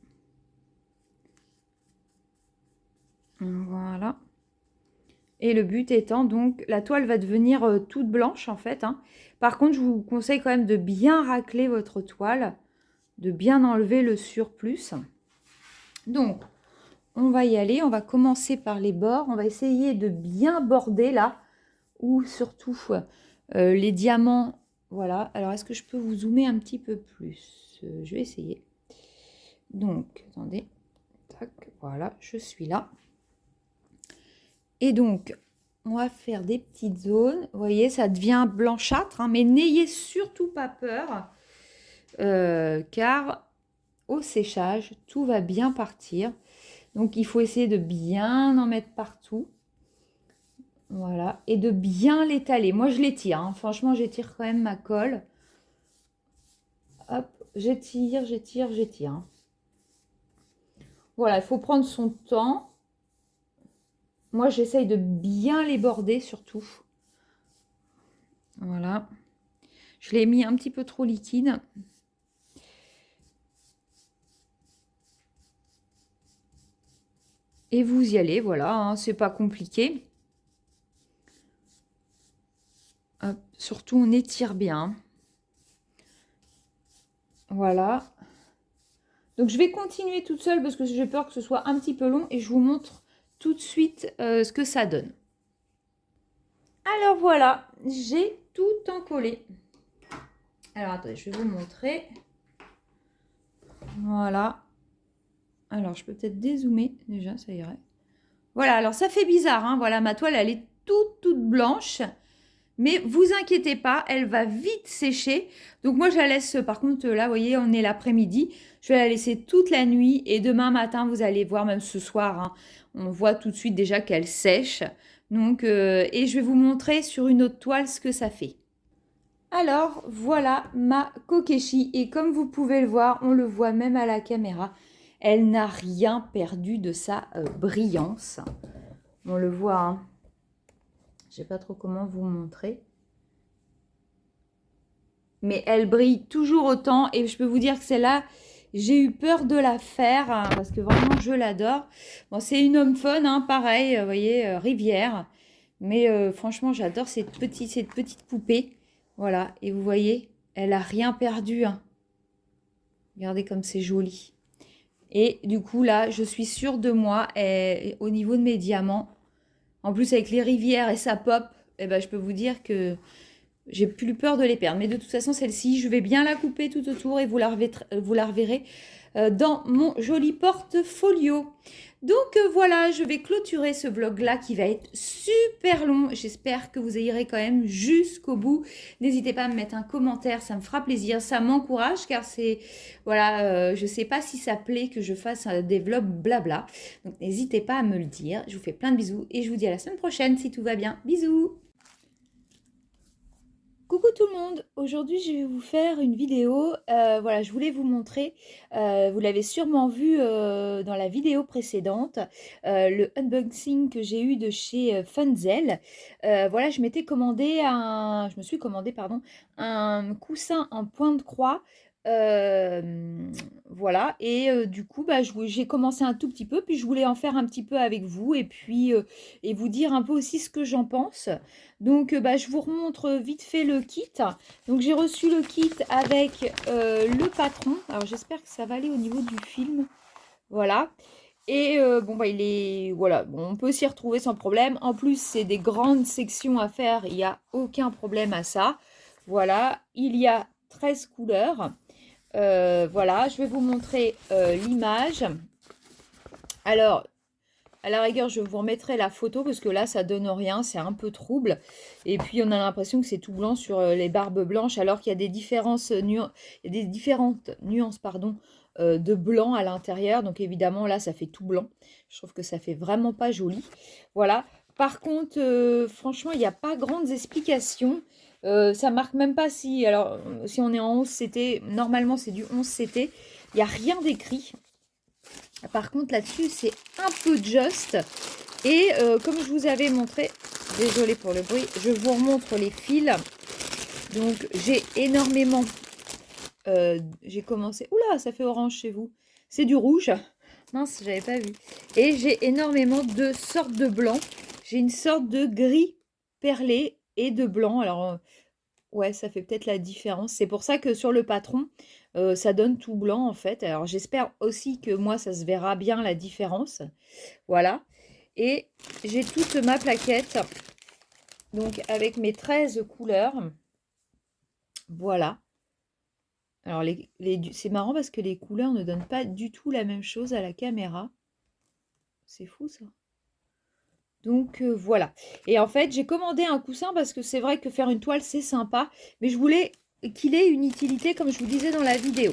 Voilà. Et le but étant, donc, la toile va devenir toute blanche, en fait. Hein. Par contre, je vous conseille quand même de bien racler votre toile, de bien enlever le surplus. Donc, on va y aller. On va commencer par les bords. On va essayer de bien border, là, ou surtout les diamants. Voilà. Alors, est-ce que je peux vous zoomer un petit peu plus? Je vais essayer. Donc, attendez. Tac, voilà, je suis là. Et donc, on va faire des petites zones. Vous voyez, ça devient blanchâtre, hein, mais n'ayez surtout pas peur, car au séchage, tout va bien partir. Donc, il faut essayer de bien en mettre partout. Voilà, et de bien l'étaler. Moi, je l'étire. Hein. Franchement, j'étire quand même ma colle. Hop, j'étire, j'étire, j'étire. Hein. Voilà, il faut prendre son temps. Moi, j'essaye de bien les border surtout. Voilà. Je l'ai mis un petit peu trop liquide. Et vous y allez, voilà, hein, c'est pas compliqué. Hop, surtout, on étire bien. Voilà. Donc, je vais continuer toute seule parce que j'ai peur que ce soit un petit peu long et je vous montre tout de suite ce que ça donne. Alors voilà, j'ai tout encollé. Alors attendez, je vais vous montrer. Voilà. Alors je peux peut-être dézoomer déjà, ça irait. Voilà, alors ça fait bizarre, hein. Voilà, ma toile, elle est toute blanche. Mais vous inquiétez pas, elle va vite sécher. Donc moi, je la laisse, par contre, là, vous voyez, on est l'après-midi. Je vais la laisser toute la nuit. Et demain matin, vous allez voir, même ce soir, hein, on voit tout de suite déjà qu'elle sèche. Donc, et je vais vous montrer sur une autre toile ce que ça fait. Alors, voilà ma Kokeshi. Et comme vous pouvez le voir, on le voit même à la caméra, elle n'a rien perdu de sa brillance. On le voit, hein. Je sais pas trop comment vous montrer. Mais elle brille toujours autant. Et je peux vous dire que celle-là, j'ai eu peur de la faire hein, parce que vraiment, je l'adore. Bon, c'est une homme fun, hein, pareil, vous voyez, Rivière. Mais franchement, j'adore cette petite poupée. Voilà, et vous voyez, elle a rien perdu. Hein. Regardez comme c'est joli. Et du coup, là, je suis sûre de moi. Et au niveau de mes diamants, en plus avec les rivières et sa pop, eh ben, je peux vous dire que j'ai plus peur de les perdre. Mais de toute façon, celle-ci, je vais bien la couper tout autour et vous la reverrez dans mon joli portfolio. Donc voilà, je vais clôturer ce vlog-là qui va être super long. J'espère que vous irez quand même jusqu'au bout. N'hésitez pas à me mettre un commentaire, ça me fera plaisir, ça m'encourage car c'est, voilà, je ne sais pas si ça plaît que je fasse des vlogs blabla. Donc n'hésitez pas à me le dire. Je vous fais plein de bisous et je vous dis à la semaine prochaine si tout va bien. Bisous! Coucou tout le monde, aujourd'hui je vais vous faire une vidéo, voilà je voulais vous montrer, vous l'avez sûrement vu dans la vidéo précédente, le unboxing que j'ai eu de chez Funzel. Voilà je me suis commandé pardon, un coussin en point de croix, voilà et du coup bah, j'ai commencé un tout petit peu puis je voulais en faire un petit peu avec vous et puis et vous dire un peu aussi ce que j'en pense. Donc, bah, je vous remontre vite fait le kit. Donc, j'ai reçu le kit avec le patron. Alors, j'espère que ça va aller au niveau du film. Voilà. Et bon, bah, il est... Voilà, bon, on peut s'y retrouver sans problème. En plus, c'est des grandes sections à faire. Il n'y a aucun problème à ça. Voilà. Il y a 13 couleurs. Voilà, je vais vous montrer l'image. Alors, à la rigueur, je vous remettrai la photo parce que là, ça donne rien, c'est un peu trouble. Et puis, on a l'impression que c'est tout blanc sur les barbes blanches, alors qu'il y a des différentes nuances pardon, de blanc à l'intérieur. Donc, évidemment, là, ça fait tout blanc. Je trouve que ça fait vraiment pas joli. Voilà. Par contre, franchement, il n'y a pas grandes explications. Ça marque même pas si... Alors, si on est en 11 CT, normalement, c'est du 11 CT. Il n'y a rien d'écrit. Par contre, là-dessus, c'est un peu juste. Et comme je vous avais montré, désolée pour le bruit, je vous remontre les fils. Donc, j'ai énormément... j'ai commencé... Oula, ça fait orange chez vous. C'est du rouge. Mince, j'avais pas vu. Et j'ai énormément de sortes de blancs. J'ai une sorte de gris perlé et de blanc. Alors, ouais, ça fait peut-être la différence. C'est pour ça que sur le patron, ça donne tout blanc en fait. Alors j'espère aussi que moi, ça se verra bien la différence. Voilà. Et j'ai toute ma plaquette. Donc avec mes 13 couleurs. Voilà. Alors c'est marrant parce que les couleurs ne donnent pas du tout la même chose à la caméra. C'est fou ça. Donc voilà. Et en fait, j'ai commandé un coussin parce que c'est vrai que faire une toile, c'est sympa. Mais je voulais qu'il ait une utilité, comme je vous disais dans la vidéo.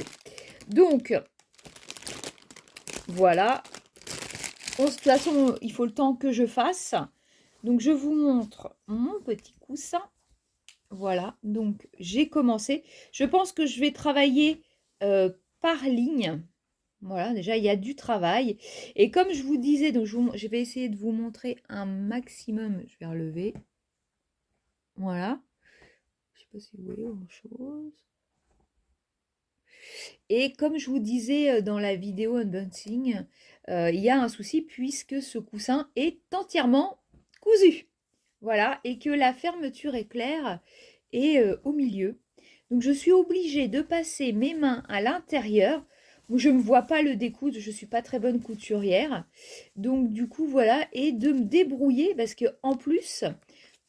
Donc, voilà. De toute façon, il faut le temps que je fasse. Donc, je vous montre mon petit coussin. Voilà. Donc, j'ai commencé. Je pense que je vais travailler par ligne. Voilà, déjà, il y a du travail. Et comme je vous disais, donc je vais essayer de vous montrer un maximum. Je vais relever. Voilà. Je ne sais pas si vous voyez grand-chose. Et comme je vous disais dans la vidéo unboxing, il y a un souci puisque ce coussin est entièrement cousu. Voilà, et que la fermeture éclair est au milieu. Donc je suis obligée de passer mes mains à l'intérieur. Je ne me vois pas le découdre, je ne suis pas très bonne couturière. Donc du coup voilà, et de me débrouiller parce que en plus,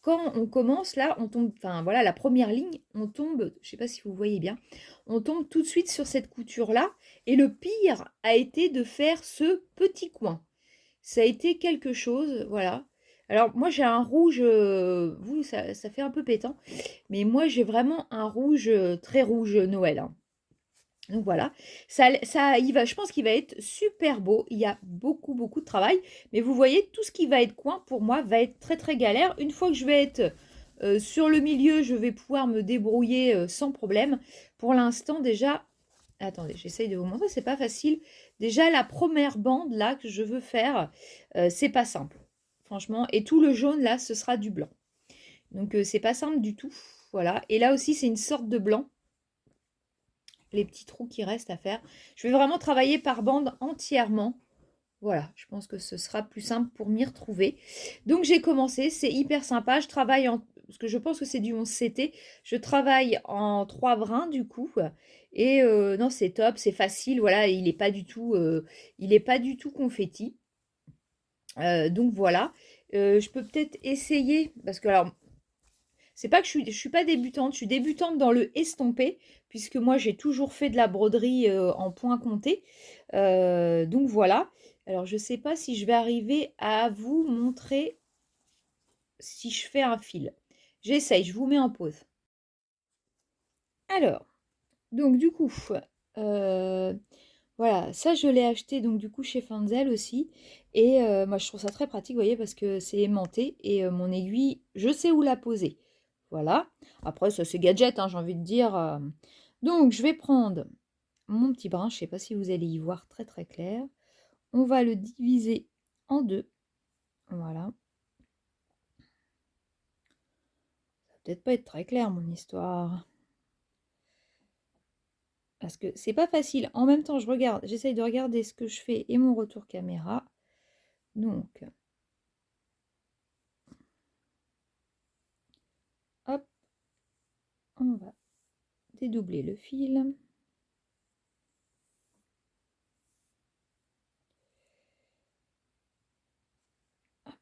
quand on commence là, on tombe, enfin voilà, la première ligne, on tombe, je sais pas si vous voyez bien, on tombe tout de suite sur cette couture-là. Et le pire a été de faire ce petit coin. Ça a été quelque chose, voilà. Alors moi j'ai un rouge, vous ça fait un peu pétant, mais moi j'ai vraiment un rouge, très rouge Noël, hein. Donc voilà, ça il va, je pense qu'il va être super beau. Il y a beaucoup, beaucoup de travail. Mais vous voyez, tout ce qui va être coin, pour moi, va être très, très galère. Une fois que je vais être sur le milieu, je vais pouvoir me débrouiller sans problème. Pour l'instant, déjà, attendez, j'essaye de vous montrer, c'est pas facile. Déjà, la première bande là que je veux faire, c'est pas simple, franchement. Et tout le jaune là, ce sera du blanc. Donc c'est pas simple du tout. Voilà. Et là aussi, c'est une sorte de blanc. Les petits trous qui restent à faire. Je vais vraiment travailler par bande entièrement. Voilà, je pense que ce sera plus simple pour m'y retrouver. Donc j'ai commencé, c'est hyper sympa. Je travaille en, parce que je pense que c'est du 11CT. Je travaille en 3 brins du coup. Et non, c'est top, c'est facile. Voilà, il n'est pas du tout, confetti. Donc voilà. Je peux peut-être essayer, parce que alors c'est pas que je suis pas débutante, je suis débutante dans le estompé, puisque moi j'ai toujours fait de la broderie en point compté. Donc voilà. Alors je sais pas si je vais arriver à vous montrer si je fais un fil. J'essaye, je vous mets en pause. Alors, donc du coup, euh, voilà, ça je l'ai acheté donc du coup chez Fanzel aussi. Et moi je trouve ça très pratique, vous voyez, parce que c'est aimanté et mon aiguille, je sais où la poser. Voilà. Après, ça c'est gadget, hein, j'ai envie de dire. Donc, je vais prendre mon petit brin. Je ne sais pas si vous allez y voir très très clair. On va le diviser en deux. Voilà. Ça va peut-être pas être très clair mon histoire. Parce que c'est pas facile. En même temps, j'essaye de regarder ce que je fais et mon retour caméra. Donc, hop, on va dédoubler le fil. Hop.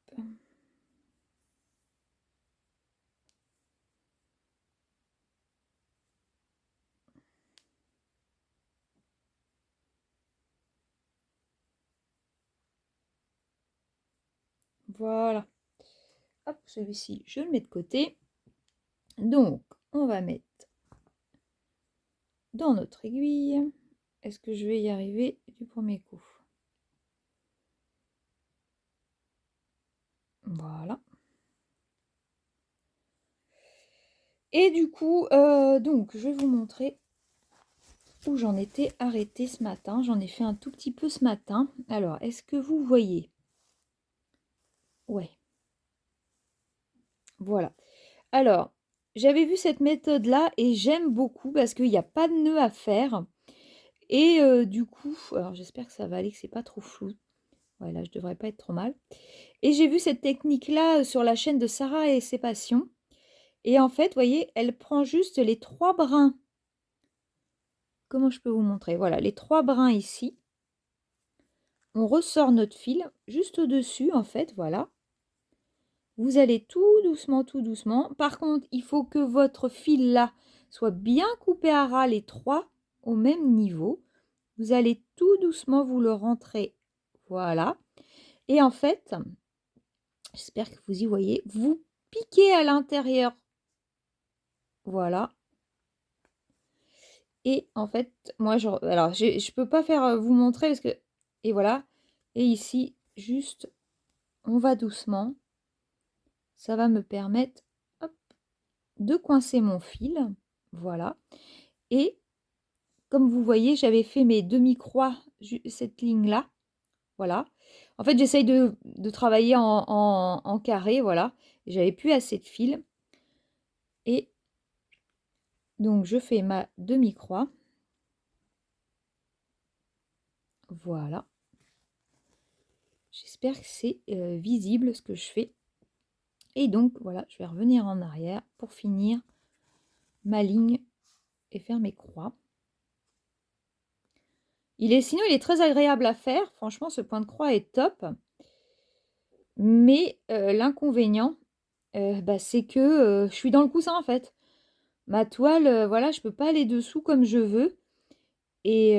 Voilà. Hop, celui-ci, je le mets de côté. Donc, on va mettre dans notre aiguille. Est-ce que je vais y arriver du premier coup? Voilà. Et du coup, donc, je vais vous montrer où j'en étais arrêtée ce matin. J'en ai fait un tout petit peu ce matin. Alors, est-ce que vous voyez? Ouais. Voilà. Alors, j'avais vu cette méthode-là et j'aime beaucoup parce qu'il n'y a pas de nœud à faire. Et du coup, alors j'espère que ça va aller, que c'est pas trop flou. Ouais, là, je devrais pas être trop mal. Et j'ai vu cette technique-là sur la chaîne de Sarah et ses passions. Et en fait, vous voyez, elle prend juste les 3 brins. Comment je peux vous montrer? Voilà, les 3 brins ici. On ressort notre fil juste au-dessus, en fait, voilà. Vous allez tout doucement, tout doucement. Par contre, il faut que votre fil là soit bien coupé à ras, les 3 au même niveau. Vous allez tout doucement vous le rentrer, voilà. Et en fait, j'espère que vous y voyez, vous piquez à l'intérieur, voilà. Et en fait, moi, alors, je peux pas faire vous montrer parce que, et voilà. Et ici, juste, on va doucement. Ça va me permettre, hop, de coincer mon fil, voilà. Et comme vous voyez, j'avais fait mes demi-croix, cette ligne-là, voilà. En fait, j'essaye de travailler en carré, voilà. J'avais plus assez de fil. Et donc, je fais ma demi-croix. Voilà. J'espère que c'est visible ce que je fais. Et donc, voilà, je vais revenir en arrière pour finir ma ligne et faire mes croix. Sinon, il est très agréable à faire. Franchement, ce point de croix est top. Mais l'inconvénient, bah, c'est que je suis dans le coussin en fait. Ma toile, voilà, je peux pas aller dessous comme je veux. Et,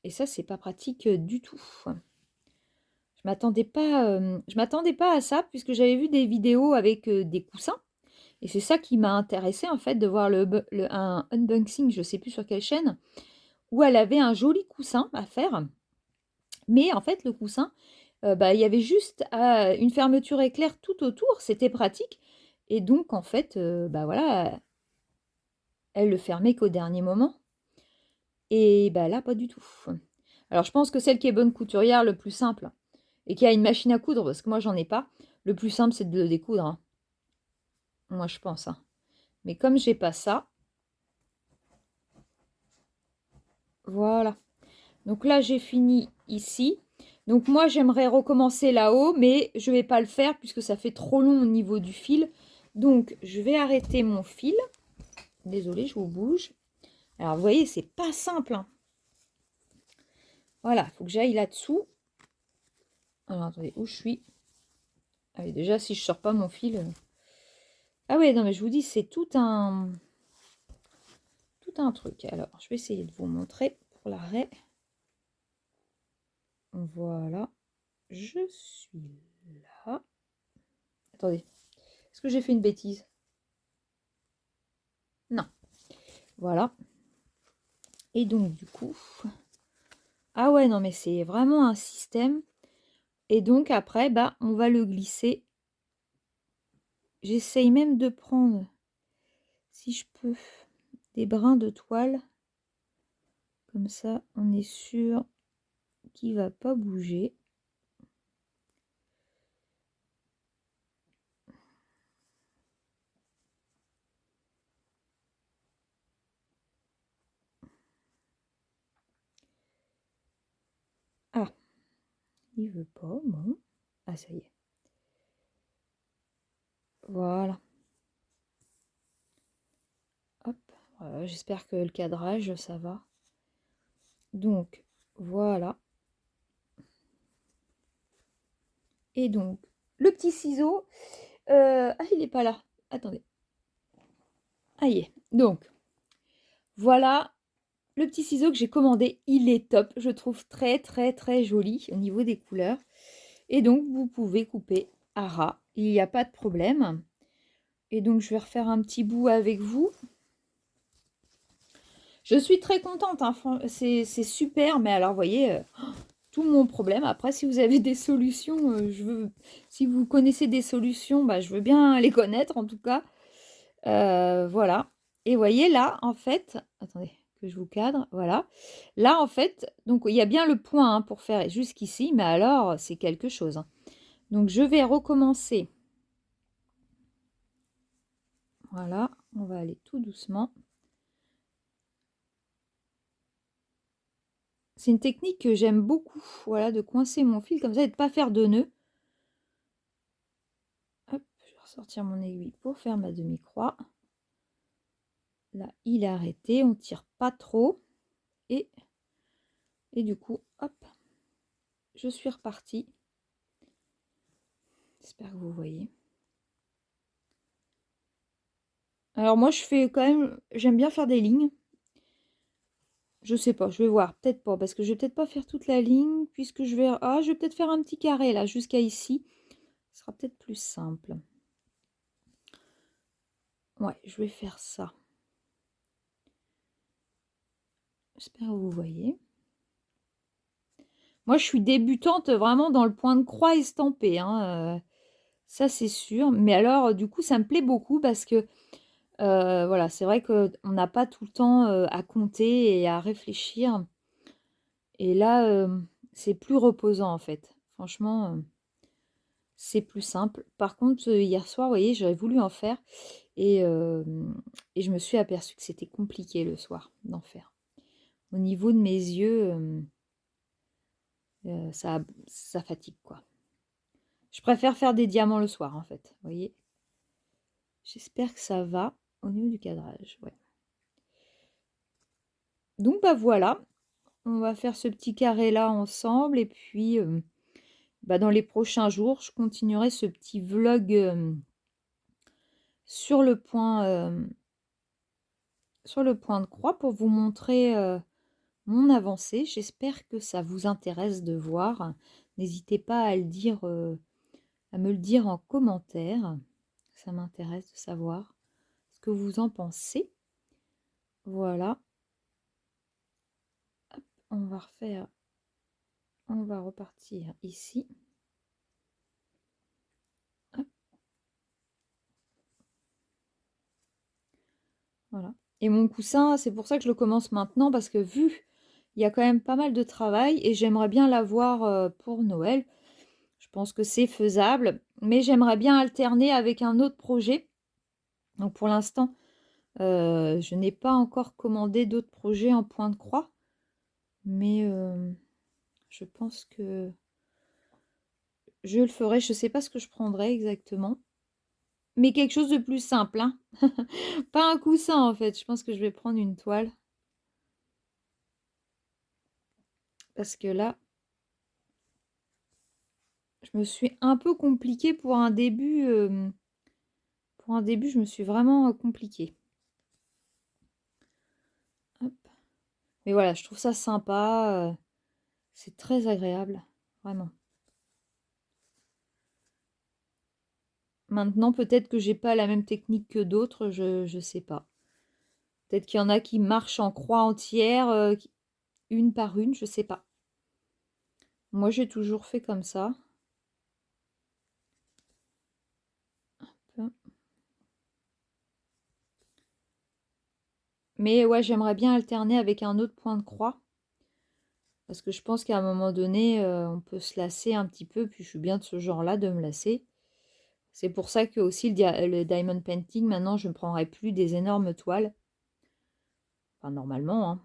et ça, c'est pas pratique du tout. Je m'attendais pas à ça puisque j'avais vu des vidéos avec des coussins. Et c'est ça qui m'a intéressée en fait de voir un unboxing, je sais plus sur quelle chaîne, où elle avait un joli coussin à faire. Mais en fait, le coussin, bah, il y avait juste une fermeture éclair tout autour, c'était pratique. Et donc, en fait, bah voilà, elle le fermait qu'au dernier moment. Et bah là, pas du tout. Alors, je pense que celle qui est bonne couturière, le plus simple, et qui a une machine à coudre, parce que moi, j'en ai pas, le plus simple, c'est de le découdre, hein. Moi, je pense, hein. Mais comme j'ai pas ça, voilà. Donc là, j'ai fini ici. Donc moi, j'aimerais recommencer là-haut, mais je vais pas le faire puisque ça fait trop long au niveau du fil. Donc, je vais arrêter mon fil. Désolée, je vous bouge. Alors, vous voyez, c'est pas simple, hein. Voilà, il faut que j'aille là-dessous. Alors, attendez, où je suis? Allez, déjà, si je sors pas mon fil... Ah ouais, non, mais je vous dis, c'est tout un truc. Alors, je vais essayer de vous montrer pour l'arrêt. Voilà. Je suis là. Attendez. Est-ce que j'ai fait une bêtise? Non. Voilà. Et donc, du coup... Ah ouais, non, mais c'est vraiment un système. Et donc, après, bah, on va le glisser. J'essaye même de prendre, si je peux, des brins de toile. Comme ça, on est sûr qu'il ne va pas bouger. Ah, il veut pas, bon. Ah, ça y est. Voilà. Hop, voilà, j'espère que le cadrage, ça va. Donc, voilà. Et donc, le petit ciseau. Ah, il n'est pas là. Attendez. Ah, y est. Donc, voilà le petit ciseau que j'ai commandé. Il est top. Je trouve très, très, très joli au niveau des couleurs. Et donc, vous pouvez couper à ras. Il n'y a pas de problème. Et donc, je vais refaire un petit bout avec vous. Je suis très contente, hein. C'est super. Mais alors, vous voyez, tout mon problème. Après, si vous avez des solutions, si vous connaissez des solutions, bah, je veux bien les connaître en tout cas. Voilà. Et vous voyez là, en fait, attendez que je vous cadre, voilà. Là, en fait, donc il y a bien le point hein, pour faire jusqu'ici, mais alors, c'est quelque chose, hein. Donc, je vais recommencer. Voilà, on va aller tout doucement. C'est une technique que j'aime beaucoup, voilà, de coincer mon fil comme ça et de ne pas faire de nœud. Hop, je vais ressortir mon aiguille pour faire ma demi-croix. Là, il est arrêté, on ne tire pas trop. Et du coup, hop, je suis repartie. J'espère que vous voyez. Alors moi, je fais quand même, j'aime bien faire des lignes. Je sais pas, je vais voir, peut-être pas, parce que je vais peut-être pas faire toute la ligne, puisque je vais... Ah, je vais peut-être faire un petit carré là, jusqu'à ici. Ce sera peut-être plus simple. Ouais, je vais faire ça. J'espère que vous voyez. Moi, je suis débutante vraiment dans le point de croix estampé, hein. Ça, c'est sûr. Mais alors, du coup, ça me plaît beaucoup parce que, voilà, c'est vrai qu'on n'a pas tout le temps à compter et à réfléchir. Et là, c'est plus reposant, en fait. Franchement, c'est plus simple. Par contre, hier soir, vous voyez, j'aurais voulu en faire. Et je me suis aperçue que c'était compliqué le soir d'en faire. Au niveau de mes yeux, ça fatigue, quoi. Je préfère faire des diamants le soir, en fait. Vous voyez? J'espère que ça va au niveau du cadrage. Ouais. Donc, bah voilà. On va faire ce petit carré-là ensemble. Et puis, bah, dans les prochains jours, je continuerai ce petit vlog sur le point de croix pour vous montrer mon avancée. J'espère que ça vous intéresse de voir. N'hésitez pas à à me le dire en commentaire. Ça m'intéresse de savoir ce que vous en pensez. Voilà. Hop, on va repartir ici. Hop. Voilà. Et mon coussin, c'est pour ça que je le commence maintenant, parce que vu il y a quand même pas mal de travail et j'aimerais bien l'avoir pour Noël. Je pense que c'est faisable, mais j'aimerais bien alterner avec un autre projet. Donc pour l'instant, je n'ai pas encore commandé d'autres projets en point de croix, mais je pense que je le ferai. Je ne sais pas ce que je prendrai exactement, mais quelque chose de plus simple, hein. Pas un coussin en fait. Je pense que je vais prendre une toile. Parce que là, je me suis un peu compliquée pour un début. Je me suis vraiment compliquée. Hop. Mais voilà, je trouve ça sympa. C'est très agréable, vraiment. Maintenant, peut-être que j'ai pas la même technique que d'autres, je sais pas. Peut-être qu'il y en a qui marchent en croix entière, une par une, je sais pas. Moi, j'ai toujours fait comme ça. Hop. Mais ouais, j'aimerais bien alterner avec un autre point de croix. Parce que je pense qu'à un moment donné, on peut se lasser un petit peu. Puis je suis bien de ce genre-là, de me lasser. C'est pour ça que aussi le diamond painting, maintenant, je ne prendrai plus des énormes toiles. Enfin, normalement, hein.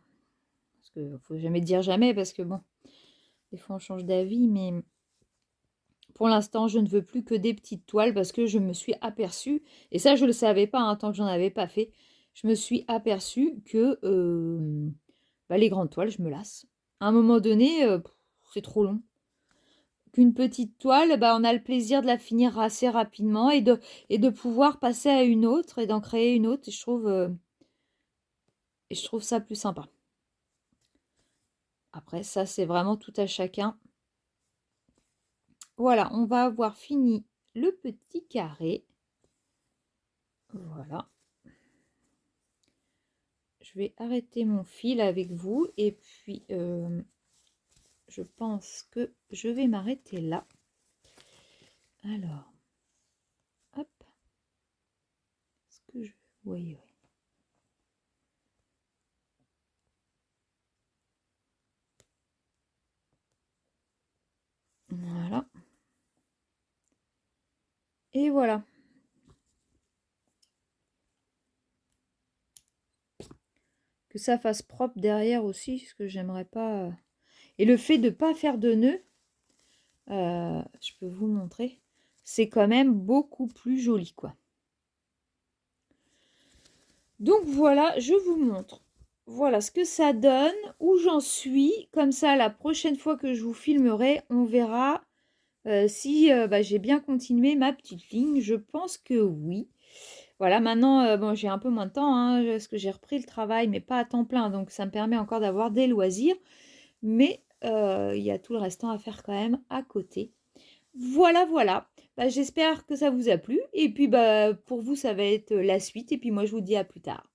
Parce qu'il ne faut jamais dire jamais, parce que bon, des fois on change d'avis, mais pour l'instant, je ne veux plus que des petites toiles parce que je me suis aperçue, et ça, je ne le savais pas, hein, tant que j'en avais pas fait, je me suis aperçue que les grandes toiles, je me lasse. À un moment donné, c'est trop long. Qu'une petite toile, on a le plaisir de la finir assez rapidement et de pouvoir passer à une autre et d'en créer une autre. Et je trouve ça plus sympa. Après, ça, c'est vraiment tout à chacun. Voilà, on va avoir fini le petit carré. Voilà. Je vais arrêter mon fil avec vous et puis je pense que je vais m'arrêter là. Alors, hop. Est-ce que je... Oui, oui. Voilà. Et voilà. Que ça fasse propre derrière aussi, ce que j'aimerais pas. Et le fait de ne pas faire de nœuds, je peux vous montrer, c'est quand même beaucoup plus joli, quoi. Donc voilà, je vous montre. Voilà ce que ça donne, où j'en suis. Comme ça, la prochaine fois que je vous filmerai, on verra si j'ai bien continué ma petite ligne. Je pense que oui. Voilà, maintenant, bon, j'ai un peu moins de temps, hein, parce que j'ai repris le travail, mais pas à temps plein. Donc, ça me permet encore d'avoir des loisirs. Mais il y a tout le restant à faire quand même à côté. Voilà, voilà. J'espère que ça vous a plu. Et puis, pour vous, ça va être la suite. Et puis, moi, je vous dis à plus tard.